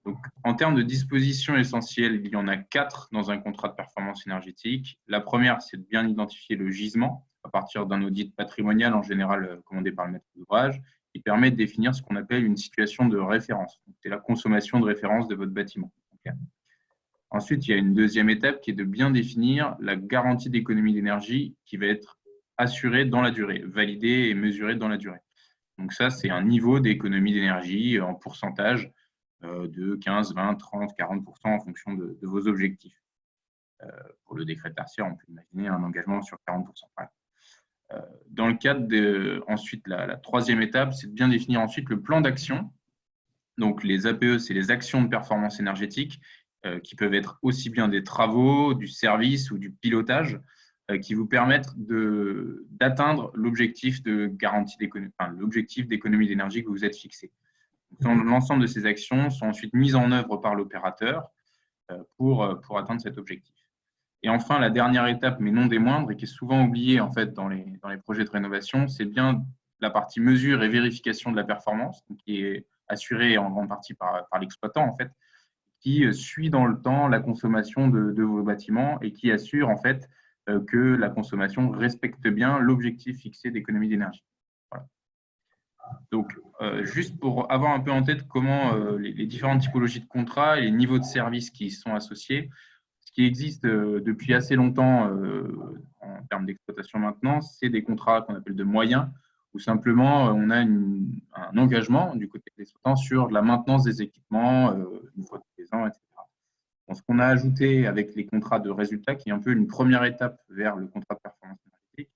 Donc, en termes de dispositions essentielles, il y en a 4 dans un contrat de performance énergétique. La première, c'est de bien identifier le gisement à partir d'un audit patrimonial, en général commandé par le maître d'ouvrage, qui permet de définir ce qu'on appelle une situation de référence. C'est la consommation de référence de votre bâtiment. Okay. Ensuite, il y a une deuxième étape qui est de bien définir la garantie d'économie d'énergie qui va être assuré dans la durée, validé et mesuré dans la durée. Donc ça, c'est un niveau d'économie d'énergie en pourcentage de 15, 20, 30, 40% en fonction de vos objectifs. Pour le décret tertiaire, on peut imaginer un engagement sur 40%. Dans le cadre de, ensuite, la troisième étape, c'est de bien définir ensuite le plan d'action. Donc, les APE, c'est les actions de performance énergétique qui peuvent être aussi bien des travaux, du service ou du pilotage qui vous permettent d'atteindre l'objectif de garantie d'économie, enfin, l'objectif d'économie d'énergie que vous êtes fixé. L'ensemble de ces actions sont ensuite mises en œuvre par l'opérateur pour atteindre cet objectif. Et enfin, la dernière étape, mais non des moindres, et qui est souvent oubliée en fait dans les projets de rénovation, c'est bien la partie mesure et vérification de la performance, qui est assurée en grande partie par l'exploitant en fait, qui suit dans le temps la consommation de vos bâtiments et qui assure en fait que la consommation respecte bien l'objectif fixé d'économie d'énergie. Voilà. Donc, juste pour avoir un peu en tête comment les différentes typologies de contrats et les niveaux de services qui y sont associés, ce qui existe depuis assez longtemps en termes d'exploitation maintenant, c'est des contrats qu'on appelle de moyens, où simplement on a un engagement du côté des exploitants sur la maintenance des équipements une fois tous les ans, etc. Donc, ce qu'on a ajouté avec les contrats de résultats, qui est un peu une première étape vers le contrat de performance énergétique,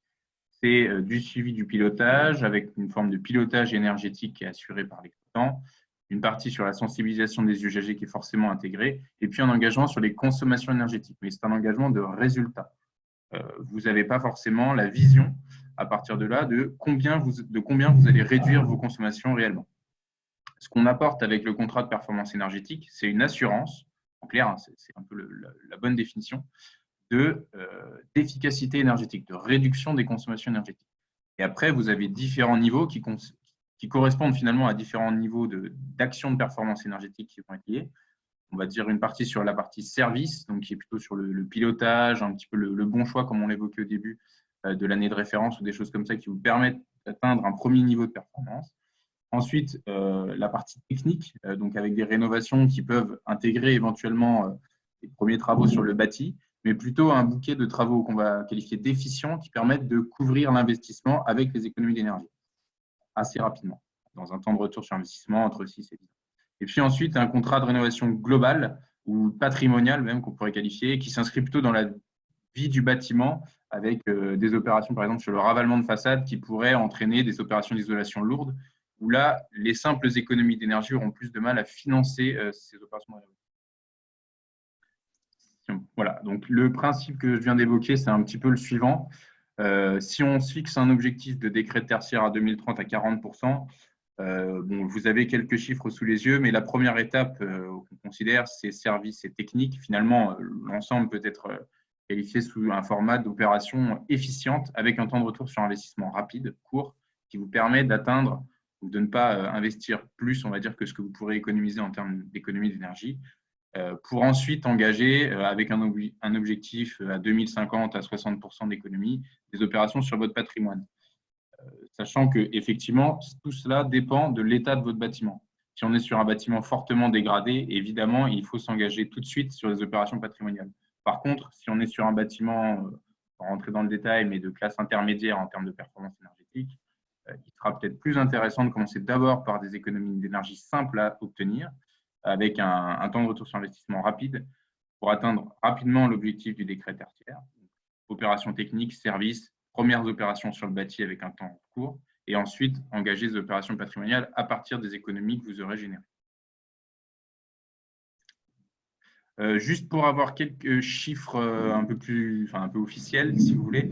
c'est du suivi du pilotage avec une forme de pilotage énergétique qui est assuré par l'exploitant, une partie sur la sensibilisation des usagers qui est forcément intégrée, et puis un engagement sur les consommations énergétiques. Mais c'est un engagement de résultat. Vous n'avez pas forcément la vision à partir de là de combien vous allez réduire vos consommations réellement. Ce qu'on apporte avec le contrat de performance énergétique, c'est une assurance, en clair, hein, c'est un peu la bonne définition, d'efficacité énergétique, de réduction des consommations énergétiques. Et après, vous avez différents niveaux qui correspondent finalement à différents niveaux d'action de performance énergétique qui vont être liés. On va dire une partie sur la partie service, donc qui est plutôt sur le pilotage, un petit peu le bon choix, comme on l'évoquait au début, de l'année de référence ou des choses comme ça qui vous permettent d'atteindre un premier niveau de performance. Ensuite, la partie technique, donc avec des rénovations qui peuvent intégrer éventuellement les premiers travaux sur le bâti, mais plutôt un bouquet de travaux qu'on va qualifier d'efficients qui permettent de couvrir l'investissement avec les économies d'énergie assez rapidement, dans un temps de retour sur investissement entre 6 et 10 ans. Et puis ensuite, un contrat de rénovation globale ou patrimonial même qu'on pourrait qualifier, qui s'inscrit plutôt dans la vie du bâtiment avec des opérations, par exemple, sur le ravalement de façade qui pourraient entraîner des opérations d'isolation lourdes, où là, les simples économies d'énergie auront plus de mal à financer ces opérations de rénovation. Voilà, donc le principe que je viens d'évoquer, c'est un petit peu le suivant. Si on se fixe un objectif de décret tertiaire à 2030 à 40%, bon, vous avez quelques chiffres sous les yeux, mais la première étape qu'on considère, c'est services et techniques. Finalement, l'ensemble peut être qualifié sous un format d'opération efficiente avec un temps de retour sur investissement rapide, court, qui vous permet d'atteindre ou de ne pas investir plus, on va dire, que ce que vous pourrez économiser en termes d'économie d'énergie, pour ensuite engager avec un objectif à 2050 à 60% d'économie des opérations sur votre patrimoine. Sachant que effectivement, tout cela dépend de l'état de votre bâtiment. Si on est sur un bâtiment fortement dégradé, évidemment, il faut s'engager tout de suite sur les opérations patrimoniales. Par contre, si on est sur un bâtiment, sans rentrer dans le détail, mais de classe intermédiaire en termes de performance énergétique, il sera peut-être plus intéressant de commencer d'abord par des économies d'énergie simples à obtenir, avec un temps de retour sur investissement rapide pour atteindre rapidement l'objectif du décret tertiaire. Opérations techniques, services, premières opérations sur le bâti avec un temps court, et ensuite engager des opérations patrimoniales à partir des économies que vous aurez générées. Juste pour avoir quelques chiffres un peu officiels, si vous voulez,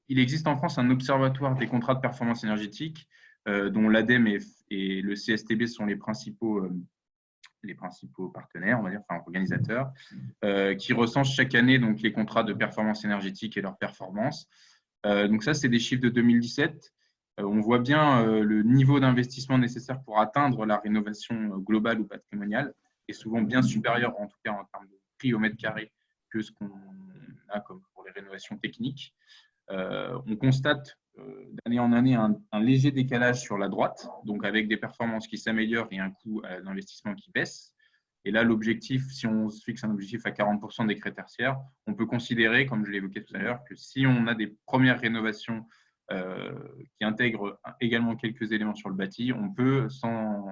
il existe en France un observatoire des contrats de performance énergétique dont l'ADEME et le CSTB sont les principaux partenaires, on va dire, enfin organisateurs, qui recensent chaque année donc, les contrats de performance énergétique et leurs performances. Donc ça, c'est des chiffres de 2017. On voit bien le niveau d'investissement nécessaire pour atteindre la rénovation globale ou patrimoniale est souvent bien supérieur, en tout cas en termes de prix au mètre carré, que ce qu'on a comme pour les rénovations techniques. On constate d'année en année un léger décalage sur la droite, donc avec des performances qui s'améliorent et un coût d'investissement qui baisse. Et là, l'objectif, si on se fixe un objectif à 40% des critères tertiaires, on peut considérer, comme je l'évoquais tout à l'heure, que si on a des premières rénovations qui intègrent également quelques éléments sur le bâti, on peut s'en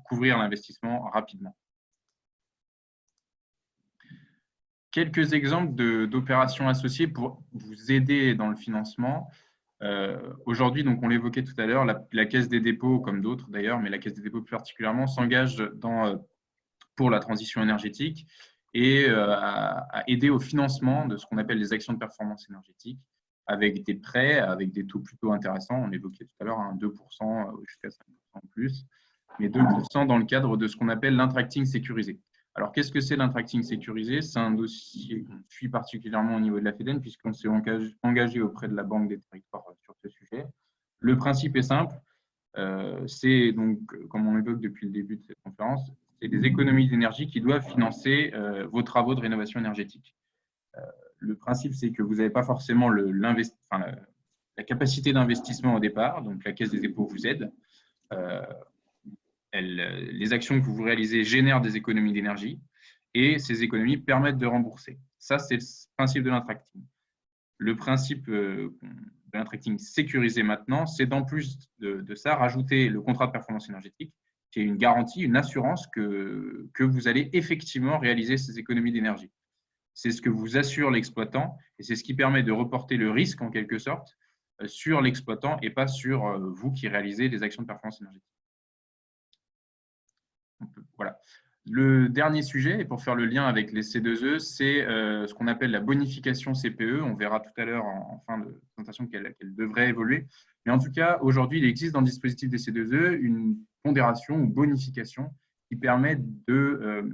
couvrir l'investissement rapidement. Quelques exemples d'opérations associées pour vous aider dans le financement. Aujourd'hui, donc on l'évoquait tout à l'heure, la Caisse des dépôts, comme d'autres d'ailleurs, mais la Caisse des dépôts plus particulièrement, s'engage pour la transition énergétique et à aider au financement de ce qu'on appelle les actions de performance énergétique avec des prêts, avec des taux plutôt intéressants. On évoquait tout à l'heure 2% jusqu'à 5% en plus, mais 2% dans le cadre de ce qu'on appelle l'intracting sécurisé. Alors, qu'est-ce que c'est l'intracting sécurisé? C'est un dossier qu'on suit particulièrement au niveau de la FEDEN puisqu'on s'est engagé auprès de la Banque des Territoires sur ce sujet. Le principe est simple. C'est donc, comme on l'évoque depuis le début de cette conférence, c'est des économies d'énergie qui doivent financer vos travaux de rénovation énergétique. Le principe, c'est que vous n'avez pas forcément la capacité d'investissement au départ, donc la Caisse des dépôts vous aide. Les actions que vous réalisez génèrent des économies d'énergie et ces économies permettent de rembourser. Ça, c'est le principe de l'intracting. Le principe de l'intracting sécurisé maintenant, c'est d'en plus de ça, rajouter le contrat de performance énergétique, qui est une garantie, une assurance que vous allez effectivement réaliser ces économies d'énergie. C'est ce que vous assure l'exploitant et c'est ce qui permet de reporter le risque, en quelque sorte, sur l'exploitant et pas sur vous qui réalisez les actions de performance énergétique. Voilà. Le dernier sujet, et pour faire le lien avec les C2E, c'est ce qu'on appelle la bonification CPE. On verra tout à l'heure en fin de présentation qu'elle devrait évoluer. Mais en tout cas, aujourd'hui, il existe dans le dispositif des C2E une pondération ou bonification qui permet de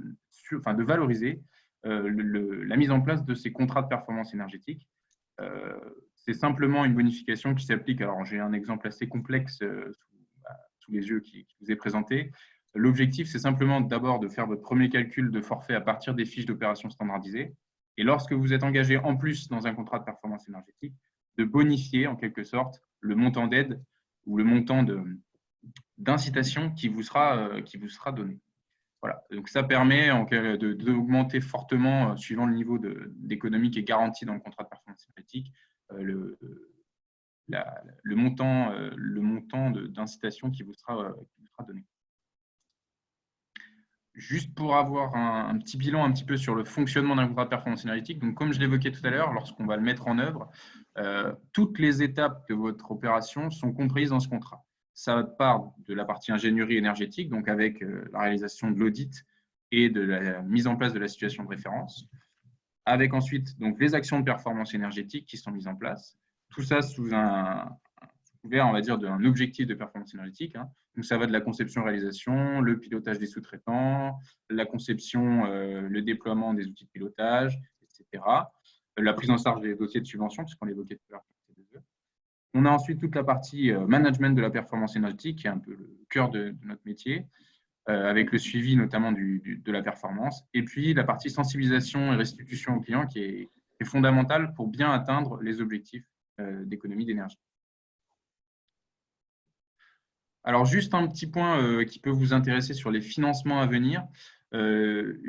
valoriser la mise en place de ces contrats de performance énergétique. C'est simplement une bonification qui s'applique. Alors, j'ai un exemple assez complexe sous les yeux qui vous est présenté. L'objectif, c'est simplement d'abord de faire votre premier calcul de forfait à partir des fiches d'opération standardisées. Et lorsque vous êtes engagé en plus dans un contrat de performance énergétique, de bonifier en quelque sorte le montant d'aide ou le montant d'incitation qui vous sera donné. Voilà. Donc, ça permet d'augmenter fortement, suivant le niveau d'économie qui est garanti dans le contrat de performance énergétique, le montant d'incitation qui vous sera donné. Juste pour avoir un petit bilan un petit peu sur le fonctionnement d'un contrat de performance énergétique, donc comme je l'évoquais tout à l'heure, lorsqu'on va le mettre en œuvre, toutes les étapes de votre opération sont comprises dans ce contrat. Ça part de la partie ingénierie énergétique, donc avec la réalisation de l'audit et de la mise en place de la situation de référence, avec ensuite donc, les actions de performance énergétique qui sont mises en place, tout ça sous couvert, on va dire, d'un objectif de performance énergétique. Donc, ça va de la conception-réalisation, le pilotage des sous-traitants, la conception, le déploiement des outils de pilotage, etc. La prise en charge des dossiers de subvention, puisqu'on l'évoquait tout à l'heure. On a ensuite toute la partie management de la performance énergétique, qui est un peu le cœur de notre métier, avec le suivi notamment de la performance. Et puis, la partie sensibilisation et restitution aux clients, qui est fondamentale pour bien atteindre les objectifs d'économie d'énergie. Alors, juste un petit point qui peut vous intéresser sur les financements à venir. Deux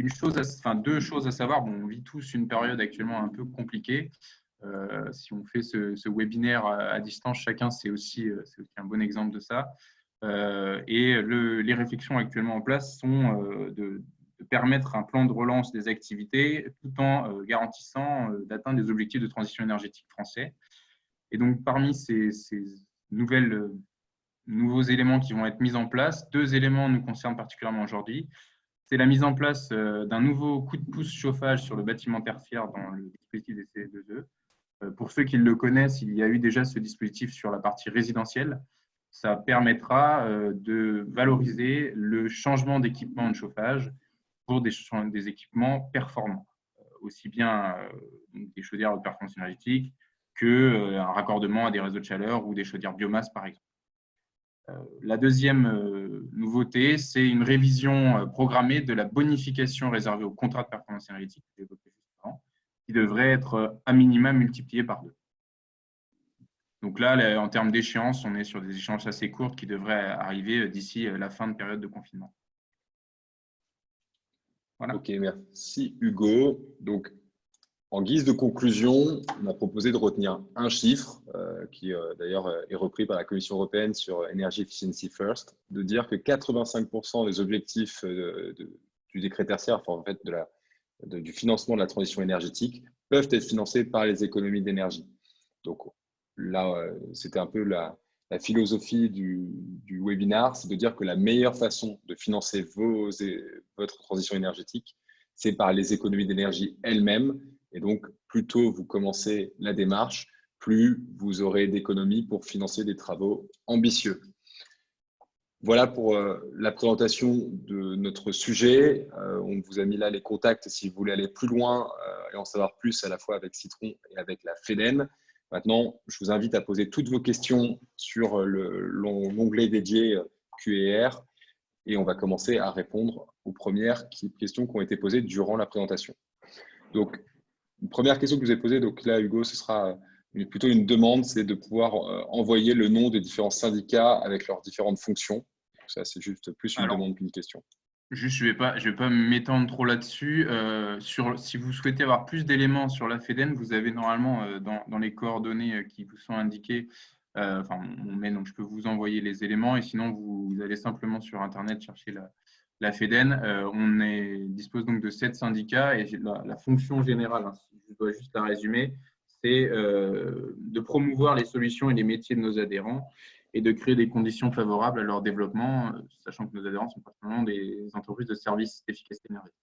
choses à savoir. Bon, on vit tous une période actuellement un peu compliquée. Si on fait ce webinaire à distance, chacun, c'est aussi un bon exemple de ça. Et les réflexions actuellement en place sont de permettre un plan de relance des activités tout en garantissant d'atteindre les objectifs de transition énergétique français. Et donc, parmi ces nouveaux éléments qui vont être mis en place, 2 éléments nous concernent particulièrement aujourd'hui. C'est la mise en place d'un nouveau coup de pouce chauffage sur le bâtiment tertiaire dans le dispositif des CE2E. Pour ceux qui le connaissent, il y a eu déjà ce dispositif sur la partie résidentielle. Ça permettra de valoriser le changement d'équipement de chauffage pour des équipements performants, aussi bien des chaudières de performance énergétique qu'un raccordement à des réseaux de chaleur ou des chaudières biomasse, par exemple. La deuxième nouveauté, c'est une révision programmée de la bonification réservée au contrat de performance énergétique que j'ai évoqué juste avant, qui devrait être à minima multipliée par 2. Donc là, en termes d'échéance, on est sur des échéances assez courtes qui devraient arriver d'ici la fin de période de confinement. Voilà. Ok, merci Hugo. Donc, en guise de conclusion, on a proposé de retenir un chiffre qui d'ailleurs est repris par la Commission européenne sur Energy Efficiency First, de dire que 85% des objectifs du décret tertiaire, enfin, en fait, du financement de la transition énergétique, peuvent être financés par les économies d'énergie. Donc là, c'était un peu la philosophie du webinaire, c'est de dire que la meilleure façon de financer votre transition énergétique, c'est par les économies d'énergie elles-mêmes. Et donc, plus tôt vous commencez la démarche, plus vous aurez d'économies pour financer des travaux ambitieux. Voilà pour la présentation de notre sujet. On vous a mis là les contacts si vous voulez aller plus loin et en savoir plus à la fois avec Citron et avec la FEDEN. Maintenant, je vous invite à poser toutes vos questions sur l'onglet dédié Q&R et on va commencer à répondre aux premières questions qui ont été posées durant la présentation. Donc, une première question que je vous ai posée, donc là, Hugo, ce sera plutôt une demande, c'est de pouvoir envoyer le nom des différents syndicats avec leurs différentes fonctions. Ça, c'est juste plus une demande qu'une question. Juste, je vais pas m'étendre trop là-dessus. Si vous souhaitez avoir plus d'éléments sur la FEDEN, vous avez normalement dans les coordonnées qui vous sont indiquées, donc je peux vous envoyer les éléments et sinon vous allez simplement sur Internet chercher la FEDEN. On dispose donc de 7 syndicats et la fonction générale, hein, si je dois juste la résumer, c'est de promouvoir les solutions et les métiers de nos adhérents et de créer des conditions favorables à leur développement, sachant que nos adhérents sont principalement des entreprises de services d'efficacité énergétique.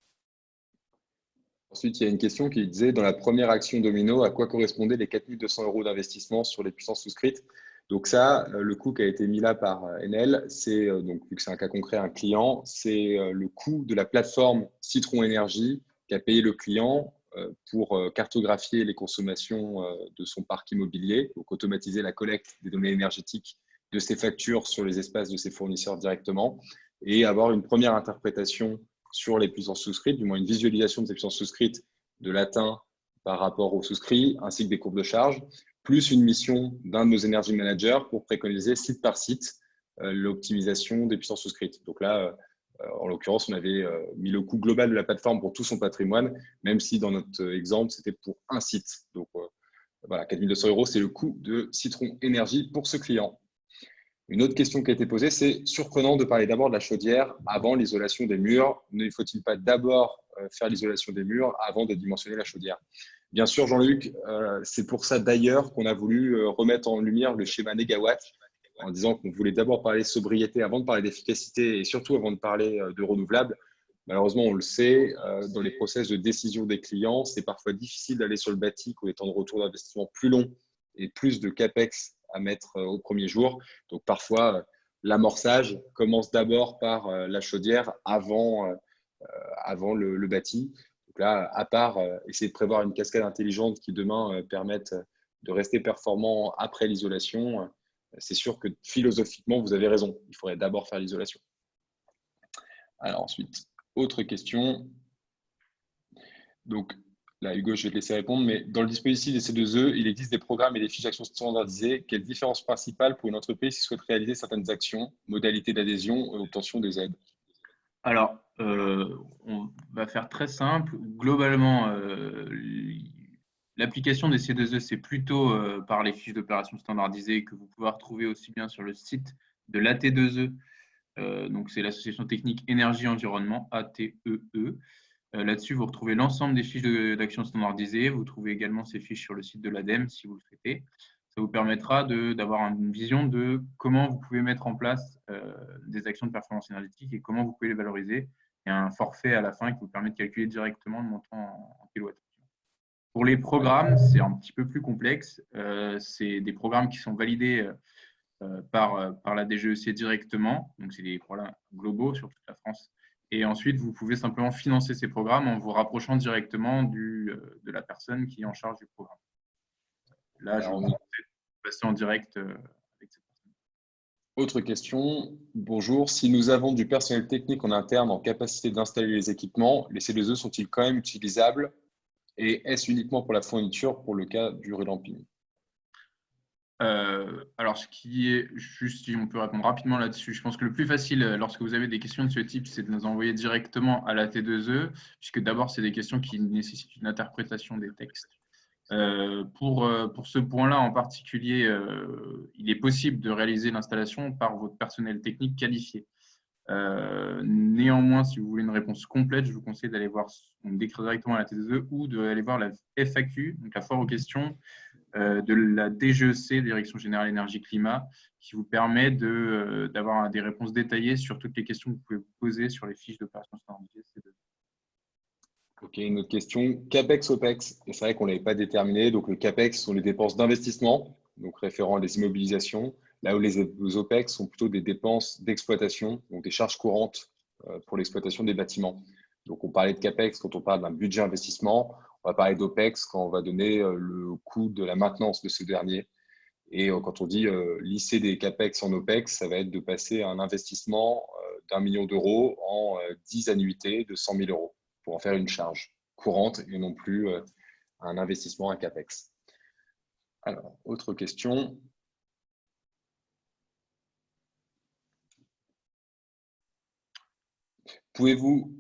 Ensuite, il y a une question qui disait, dans la première action domino, à quoi correspondaient les 4 200 € d'investissement sur les puissances souscrites? Donc ça, le coût qui a été mis là par Enel, c'est, donc vu que c'est un cas concret, un client, c'est le coût de la plateforme Citron Énergie qui a payé le client pour cartographier les consommations de son parc immobilier, donc automatiser la collecte des données énergétiques de ses factures sur les espaces de ses fournisseurs directement et avoir une première interprétation sur les puissances souscrites, du moins une visualisation de ces puissances souscrites de l'atteint par rapport aux souscrits, ainsi que des courbes de charge, plus une mission d'un de nos energy managers pour préconiser site par site l'optimisation des puissances souscrites. Donc là, en l'occurrence, on avait mis le coût global de la plateforme pour tout son patrimoine, même si dans notre exemple, c'était pour un site. Donc voilà, 4 200 €, c'est le coût de Citron Énergie pour ce client. Une autre question qui a été posée, c'est surprenant de parler d'abord de la chaudière avant l'isolation des murs. Ne faut-il pas d'abord faire l'isolation des murs avant de dimensionner la chaudière? Bien sûr, Jean-Luc, c'est pour ça d'ailleurs qu'on a voulu remettre en lumière le schéma négawatt en disant qu'on voulait d'abord parler sobriété avant de parler d'efficacité et surtout avant de parler de renouvelables. Malheureusement, on le sait, dans les process de décision des clients, c'est parfois difficile d'aller sur le bâti quand les temps de retour d'investissement plus longs et plus de CAPEX à mettre au premier jour. Donc, parfois, l'amorçage commence d'abord par la chaudière avant le bâti. Donc là, à part essayer de prévoir une cascade intelligente qui demain permette de rester performant après l'isolation, c'est sûr que philosophiquement, vous avez raison. Il faudrait d'abord faire l'isolation. Alors ensuite, autre question. Donc, là, Hugo, je vais te laisser répondre, mais dans le dispositif des C2E, il existe des programmes et des fiches d'actions standardisées. Quelle différence principale pour une entreprise qui souhaite réaliser certaines actions, modalités d'adhésion et obtention des aides? Alors, on va faire très simple. Globalement, l'application des C2E, c'est plutôt par les fiches d'opération standardisées que vous pouvez retrouver aussi bien sur le site de l'AT2E. Donc, c'est l'Association technique énergie-environnement, ATEE. Là-dessus, vous retrouvez l'ensemble des fiches d'action standardisées. Vous trouvez également ces fiches sur le site de l'ADEME si vous le souhaitez. Ça vous permettra d'avoir une vision de comment vous pouvez mettre en place des actions de performance énergétique et comment vous pouvez les valoriser. Il y a un forfait à la fin qui vous permet de calculer directement le montant en kilowattheure. Pour les programmes, c'est un petit peu plus complexe. C'est des programmes qui sont validés par la DGEC directement. Donc, c'est des programmes globaux sur toute la France. Et ensuite, vous pouvez simplement financer ces programmes en vous rapprochant directement de la personne qui est en charge du programme. Là, je vais passer en direct avec cette personne. Autre question. Bonjour. Si nous avons du personnel technique en interne en capacité d'installer les équipements, les C2E sont-ils quand même utilisables? Et est-ce uniquement pour la fourniture pour le cas du relamping? Alors, ce qui est juste, si on peut répondre rapidement là-dessus, je pense que le plus facile lorsque vous avez des questions de ce type, c'est de nous envoyer directement à la T2E, puisque d'abord, c'est des questions qui nécessitent une interprétation des textes. Pour ce point-là en particulier, il est possible de réaliser l'installation par votre personnel technique qualifié. Néanmoins, si vous voulez une réponse complète, je vous conseille d'aller voir, on décrit directement à la T2E ou d'aller voir la FAQ, donc la foire aux questions de la DGEC, Direction Générale Énergie Climat, qui vous permet d'avoir des réponses détaillées sur toutes les questions que vous pouvez vous poser sur les fiches d'opération standardisées. Ok, une autre question. CAPEX, OPEX. Et c'est vrai qu'on ne l'avait pas déterminé. Donc, le CAPEX sont les dépenses d'investissement, donc référant à des immobilisations, là où les OPEX sont plutôt des dépenses d'exploitation, donc des charges courantes pour l'exploitation des bâtiments. Donc, on parlait de CAPEX quand on parle d'un budget investissement. On va parler d'OPEX quand on va donner le coût de la maintenance de ce dernier. Et quand on dit lisser des CAPEX en OPEX, ça va être de passer un investissement d'1 million d'euros en 10 annuités de 100 000 euros pour en faire une charge courante et non plus un investissement, un CAPEX. Alors, autre question. Pouvez-vous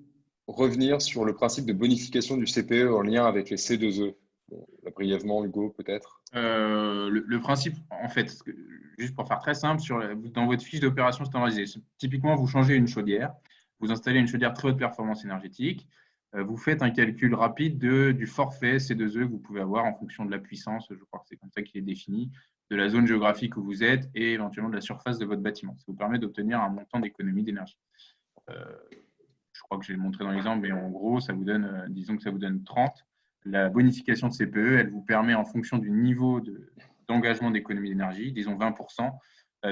revenir sur le principe de bonification du CPE en lien avec les C2E? Bon, brièvement, Hugo, peut-être. Le principe, en fait, juste pour faire très simple, dans votre fiche d'opération standardisée, typiquement, vous changez une chaudière, vous installez une chaudière très haute performance énergétique, vous faites un calcul rapide du forfait C2E que vous pouvez avoir en fonction de la puissance, je crois que c'est comme ça qu'il est défini, de la zone géographique où vous êtes et éventuellement de la surface de votre bâtiment. Ça vous permet d'obtenir un montant d'économie d'énergie. Je crois que j'ai montré dans l'exemple, mais en gros, ça vous donne, disons que ça vous donne 30. La bonification de CPE, elle vous permet, en fonction du niveau d'engagement d'économie d'énergie, disons 20%,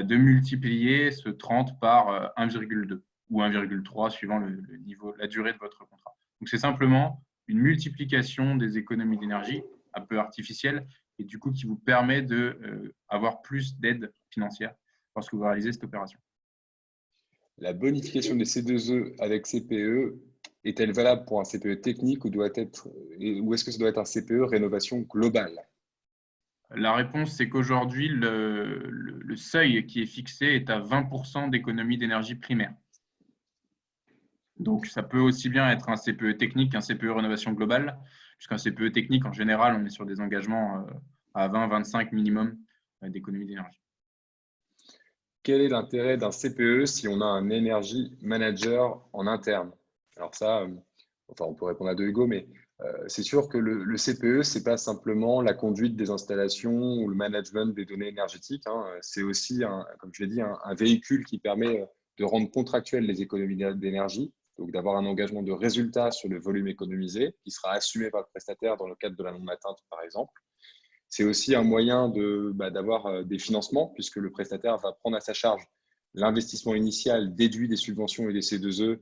de multiplier ce 30 par 1,2 ou 1,3 suivant le niveau, la durée de votre contrat. Donc, c'est simplement une multiplication des économies d'énergie un peu artificielle et du coup qui vous permet d'avoir plus d'aide financière lorsque vous réalisez cette opération. La bonification des C2E avec CPE est-elle valable pour un CPE technique ou est-ce que ça doit être un CPE rénovation globale? La réponse, c'est qu'aujourd'hui, le seuil qui est fixé est à 20% d'économie d'énergie primaire. Donc, ça peut aussi bien être un CPE technique qu'un CPE rénovation globale, puisqu'un CPE technique, en général, on est sur des engagements à 20-25 minimum d'économie d'énergie. Quel est l'intérêt d'un CPE si on a un Energy Manager en interne? Alors ça, enfin, on peut répondre à deux Hugo, mais c'est sûr que le CPE, ce n'est pas simplement la conduite des installations ou le management des données énergétiques. Hein. C'est aussi, comme je l'ai dit, un véhicule qui permet de rendre contractuelles les économies d'énergie, donc d'avoir un engagement de résultat sur le volume économisé qui sera assumé par le prestataire dans le cadre de la non-atteinte, par exemple. C'est aussi un moyen d'avoir des financements, puisque le prestataire va prendre à sa charge l'investissement initial déduit des subventions et des C2E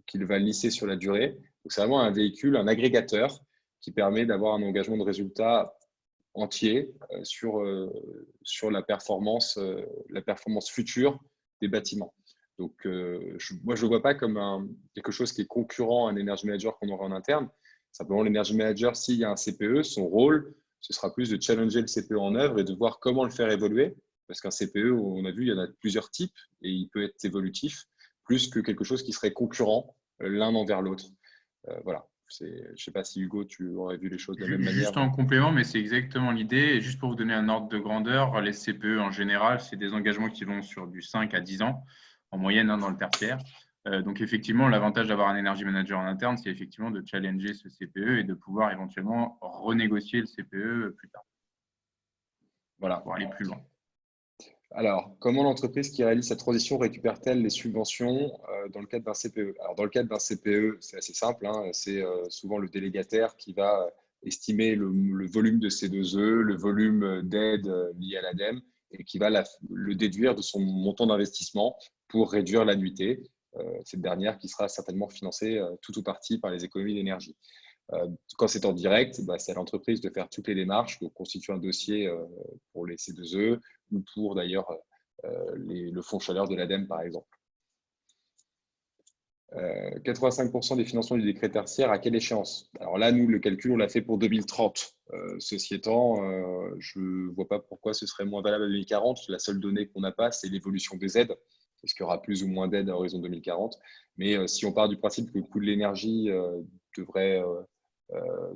qu'il va lisser sur la durée. Donc, c'est vraiment un véhicule, un agrégateur qui permet d'avoir un engagement de résultat entier sur la performance future des bâtiments. Donc, moi, je ne le vois pas comme quelque chose qui est concurrent à un Energy Manager qu'on aura en interne. Simplement, l'Energy Manager, s'il y a un CPE, son rôle, ce sera plus de challenger le CPE en œuvre et de voir comment le faire évoluer. Parce qu'un CPE, on a vu, il y en a plusieurs types et il peut être évolutif, plus que quelque chose qui serait concurrent l'un envers l'autre. Voilà. Je ne sais pas si Hugo, tu aurais vu les choses de la même manière. Juste en complément, mais c'est exactement l'idée. Et juste pour vous donner un ordre de grandeur, les CPE en général, c'est des engagements qui vont sur du 5 à 10 ans, en moyenne dans le tertiaire. Donc effectivement, l'avantage d'avoir un Energy Manager en interne, c'est effectivement de challenger ce CPE et de pouvoir éventuellement renégocier le CPE plus tard. Voilà, pour aller plus loin. Alors, comment l'entreprise qui réalise sa transition récupère-t-elle les subventions dans le cadre d'un CPE? Alors, dans le cadre d'un CPE, c'est assez simple. Hein, c'est souvent le délégataire qui va estimer le volume de C2E, le volume d'aide liée à l'ADEME et qui va le déduire de son montant d'investissement pour réduire l'annuité. Cette dernière qui sera certainement financée tout ou partie par les économies d'énergie. Quand c'est en direct, c'est à l'entreprise de faire toutes les démarches, de constituer un dossier pour les C2E ou pour d'ailleurs le fonds chaleur de l'ADEME, par exemple. 85% des financements du décret tertiaire, à quelle échéance? Alors là, nous, le calcul, on l'a fait pour 2030. Ceci étant, je ne vois pas pourquoi ce serait moins valable à 2040. La seule donnée qu'on n'a pas, c'est l'évolution des aides. Est-ce qu'il y aura plus ou moins d'aides à horizon 2040? Mais si on part du principe que le coût de l'énergie devrait,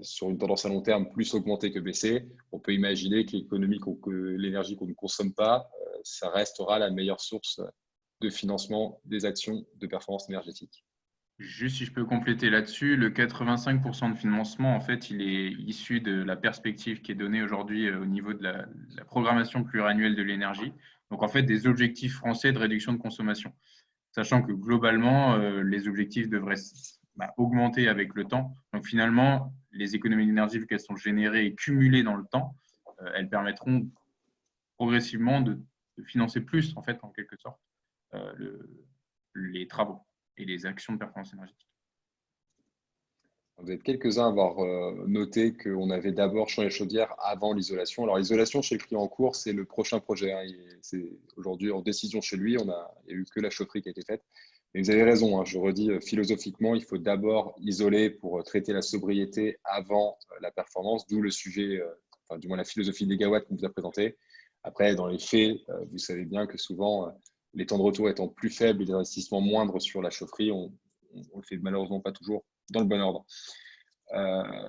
sur une tendance à long terme, plus augmenter que baisser, on peut imaginer que l'énergie qu'on ne consomme pas, ça restera la meilleure source de financement des actions de performance énergétique. Juste si je peux compléter là-dessus, le 85% de financement, en fait, il est issu de la perspective qui est donnée aujourd'hui au niveau de la programmation pluriannuelle de l'énergie. Donc, en fait, des objectifs français de réduction de consommation. Sachant que globalement, les objectifs devraient augmenter avec le temps. Donc, finalement, les économies d'énergie, vu qu'elles sont générées et cumulées dans le temps, elles permettront progressivement de financer plus, en fait, en quelque sorte, les travaux et les actions de performance énergétique. Vous êtes quelques-uns à avoir noté qu'on avait d'abord changé les chaudières avant l'isolation. Alors, l'isolation chez le client en cours, c'est le prochain projet. Hein. C'est aujourd'hui en décision chez lui. Il n'y a eu que la chaufferie qui a été faite. Mais vous avez raison, hein. Je redis philosophiquement, il faut d'abord isoler pour traiter la sobriété avant la performance, d'où le sujet, enfin, du moins la philosophie des gigawatts qu'on vous a présenté. Après, dans les faits, vous savez bien que souvent, les temps de retour étant plus faibles et des investissements moindres sur la chaufferie, on ne le fait malheureusement pas toujours dans le bon ordre.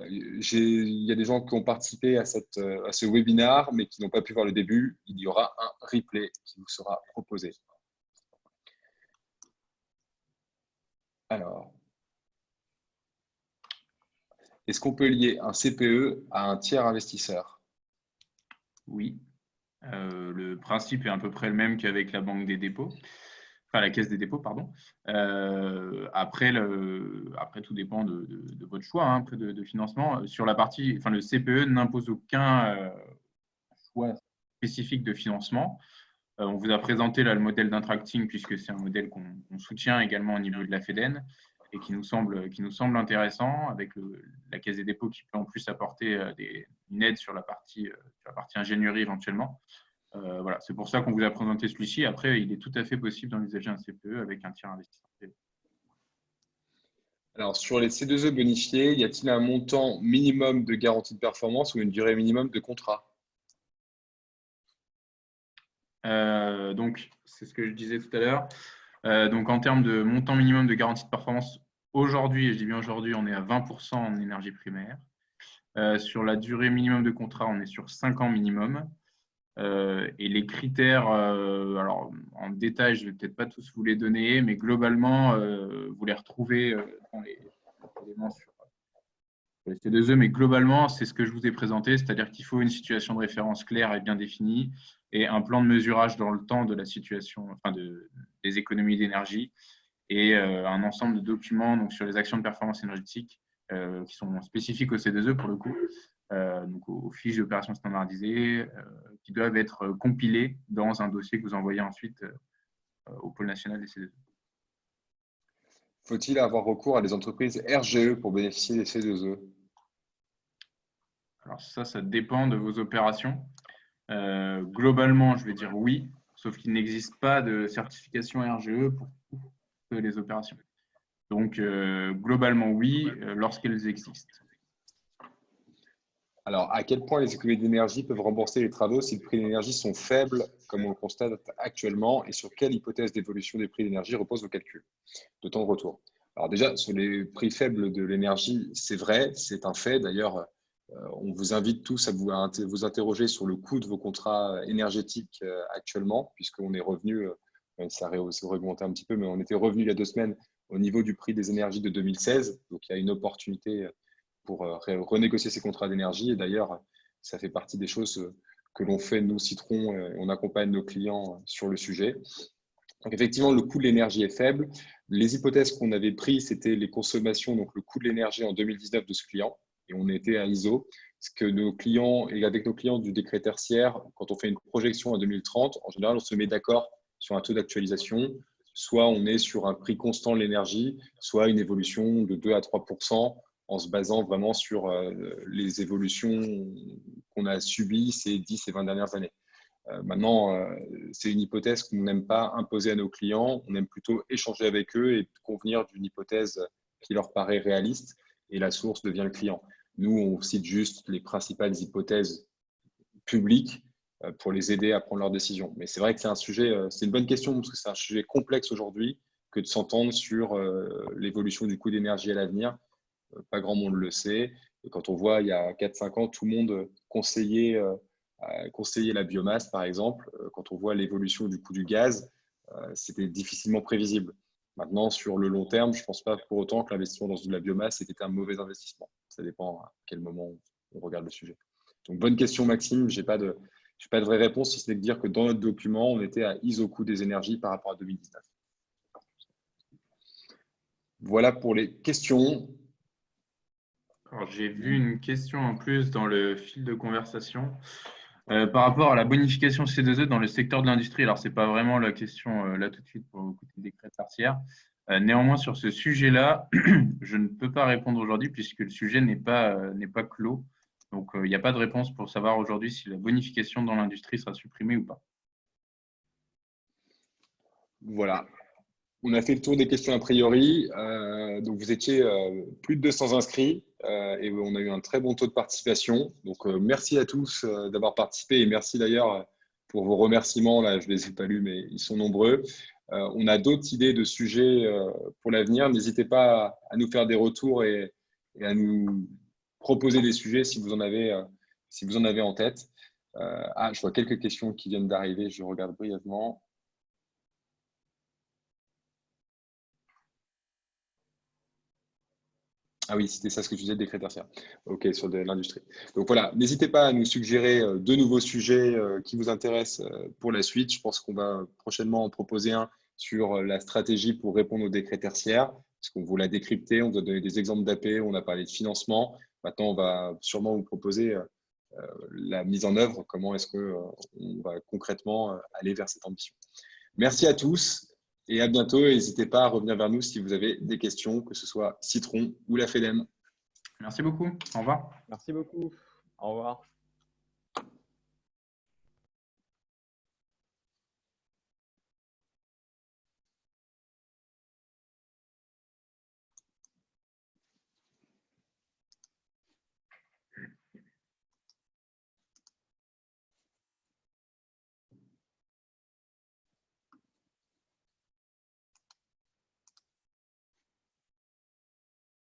Il y a des gens qui ont participé à ce webinaire, mais qui n'ont pas pu voir le début. Il y aura un replay qui vous sera proposé. Alors, est-ce qu'on peut lier un CPE à un tiers investisseur? Oui. Le principe est à peu près le même qu'avec la Banque des dépôts. Enfin, la Caisse des dépôts, pardon. Après, tout dépend de votre choix, hein, de financement. Sur la partie, enfin, le CPE n'impose aucun choix spécifique de financement. On vous a présenté là le modèle d'intracting puisque c'est un modèle qu'on soutient également au niveau de la FEDEN et qui nous semble intéressant avec la Caisse des dépôts qui peut en plus apporter une aide sur la partie ingénierie éventuellement. Voilà, c'est pour ça qu'on vous a présenté celui-ci. Après, il est tout à fait possible d'envisager un CPE avec un tiers investisseur. Alors, sur les C2E bonifiés, y a-t-il un montant minimum de garantie de performance ou une durée minimum de contrat? Donc, c'est ce que je disais tout à l'heure. Donc, en termes de montant minimum de garantie de performance, aujourd'hui, et je dis bien aujourd'hui, on est à 20% en énergie primaire. Sur la durée minimum de contrat, on est sur 5 ans minimum. Et les critères, alors en détail, je ne vais peut-être pas tous vous les donner, mais globalement, vous les retrouvez dans les éléments sur les C2E, mais globalement, c'est ce que je vous ai présenté, c'est-à-dire qu'il faut une situation de référence claire et bien définie et un plan de mesurage dans le temps de la situation, enfin des économies d'énergie et un ensemble de documents donc, sur les actions de performance énergétique qui sont spécifiques au C2E pour le coup, donc aux fiches d'opérations standardisées qui doivent être compilées dans un dossier que vous envoyez ensuite au pôle national des C2E. Faut-il avoir recours à des entreprises RGE pour bénéficier des C2E? Alors ça dépend de vos opérations. Globalement, je vais dire oui, sauf qu'il n'existe pas de certification RGE pour toutes les opérations. Donc, globalement, oui, lorsqu'elles existent. Alors, à quel point les économies d'énergie peuvent rembourser les travaux si les prix de l'énergie sont faibles, comme on le constate actuellement, et sur quelle hypothèse d'évolution des prix de l'énergie repose vos calculs de temps de retour? Alors déjà, sur les prix faibles de l'énergie, c'est vrai, c'est un fait. D'ailleurs, on vous invite tous à vous interroger sur le coût de vos contrats énergétiques actuellement, puisqu'on est revenu, ça aurait augmenté un petit peu, mais on était revenu il y a 2 semaines au niveau du prix des énergies de 2016. Donc, il y a une opportunité pour renégocier ces contrats d'énergie. Et d'ailleurs, ça fait partie des choses que l'on fait, nous, Citron, on accompagne nos clients sur le sujet. Donc, effectivement, le coût de l'énergie est faible. Les hypothèses qu'on avait prises, c'était les consommations, donc le coût de l'énergie en 2019 de ce client. Et on était à ISO. Ce que nos clients, et avec nos clients du décret tertiaire, quand on fait une projection en 2030, en général, on se met d'accord sur un taux d'actualisation. Soit on est sur un prix constant de l'énergie, soit une évolution de 2 à 3% en se basant vraiment sur les évolutions qu'on a subies ces 10 et 20 dernières années. Maintenant, c'est une hypothèse qu'on n'aime pas imposer à nos clients. On aime plutôt échanger avec eux et convenir d'une hypothèse qui leur paraît réaliste et la source devient le client. Nous, on cite juste les principales hypothèses publiques pour les aider à prendre leurs décisions. Mais c'est vrai que c'est un sujet, c'est une bonne question parce que c'est un sujet complexe aujourd'hui que de s'entendre sur l'évolution du coût d'énergie à l'avenir. Pas grand monde le sait. Et quand on voit, il y a 4-5 ans, tout le monde conseillait la biomasse, par exemple. Quand on voit l'évolution du coût du gaz, c'était difficilement prévisible. Maintenant, sur le long terme, je ne pense pas pour autant que l'investissement dans de la biomasse était un mauvais investissement. Ça dépend à quel moment on regarde le sujet. Donc, bonne question, Maxime. Je n'ai pas de vraie réponse, si ce n'est de dire que dans notre document, on était à ISO coût des énergies par rapport à 2019. Voilà pour les questions. J'ai vu une question en plus dans le fil de conversation par rapport à la bonification C2E dans le secteur de l'industrie. Alors, ce n'est pas vraiment la question là tout de suite pour le côté des décrets tertiaires. Néanmoins, sur ce sujet-là, je ne peux pas répondre aujourd'hui puisque le sujet n'est pas clos. Donc, il n'y a pas de réponse pour savoir aujourd'hui si la bonification dans l'industrie sera supprimée ou pas. Voilà. On a fait le tour des questions a priori. Donc, vous étiez plus de 200 inscrits et on a eu un très bon taux de participation. Donc, merci à tous d'avoir participé et merci d'ailleurs pour vos remerciements. Là, je ne les ai pas lus, mais ils sont nombreux. On a d'autres idées de sujets pour l'avenir. N'hésitez pas à nous faire des retours et à nous proposer des sujets si vous en avez en tête. Je vois quelques questions qui viennent d'arriver. Je regarde brièvement. Ah oui, c'était ça ce que tu disais, décret tertiaire. OK, sur de l'industrie. Donc voilà, n'hésitez pas à nous suggérer de nouveaux sujets qui vous intéressent pour la suite. Je pense qu'on va prochainement en proposer un sur la stratégie pour répondre aux décrets tertiaires, parce qu'on vous l'a décrypté, on vous a donné des exemples d'AP, on a parlé de financement. Maintenant, on va sûrement vous proposer la mise en œuvre, comment est-ce qu'on va concrètement aller vers cette ambition. Merci à tous. Et à bientôt, n'hésitez pas à revenir vers nous si vous avez des questions, que ce soit Citron ou la FEDEM. Merci beaucoup. Au revoir. Merci beaucoup. Au revoir.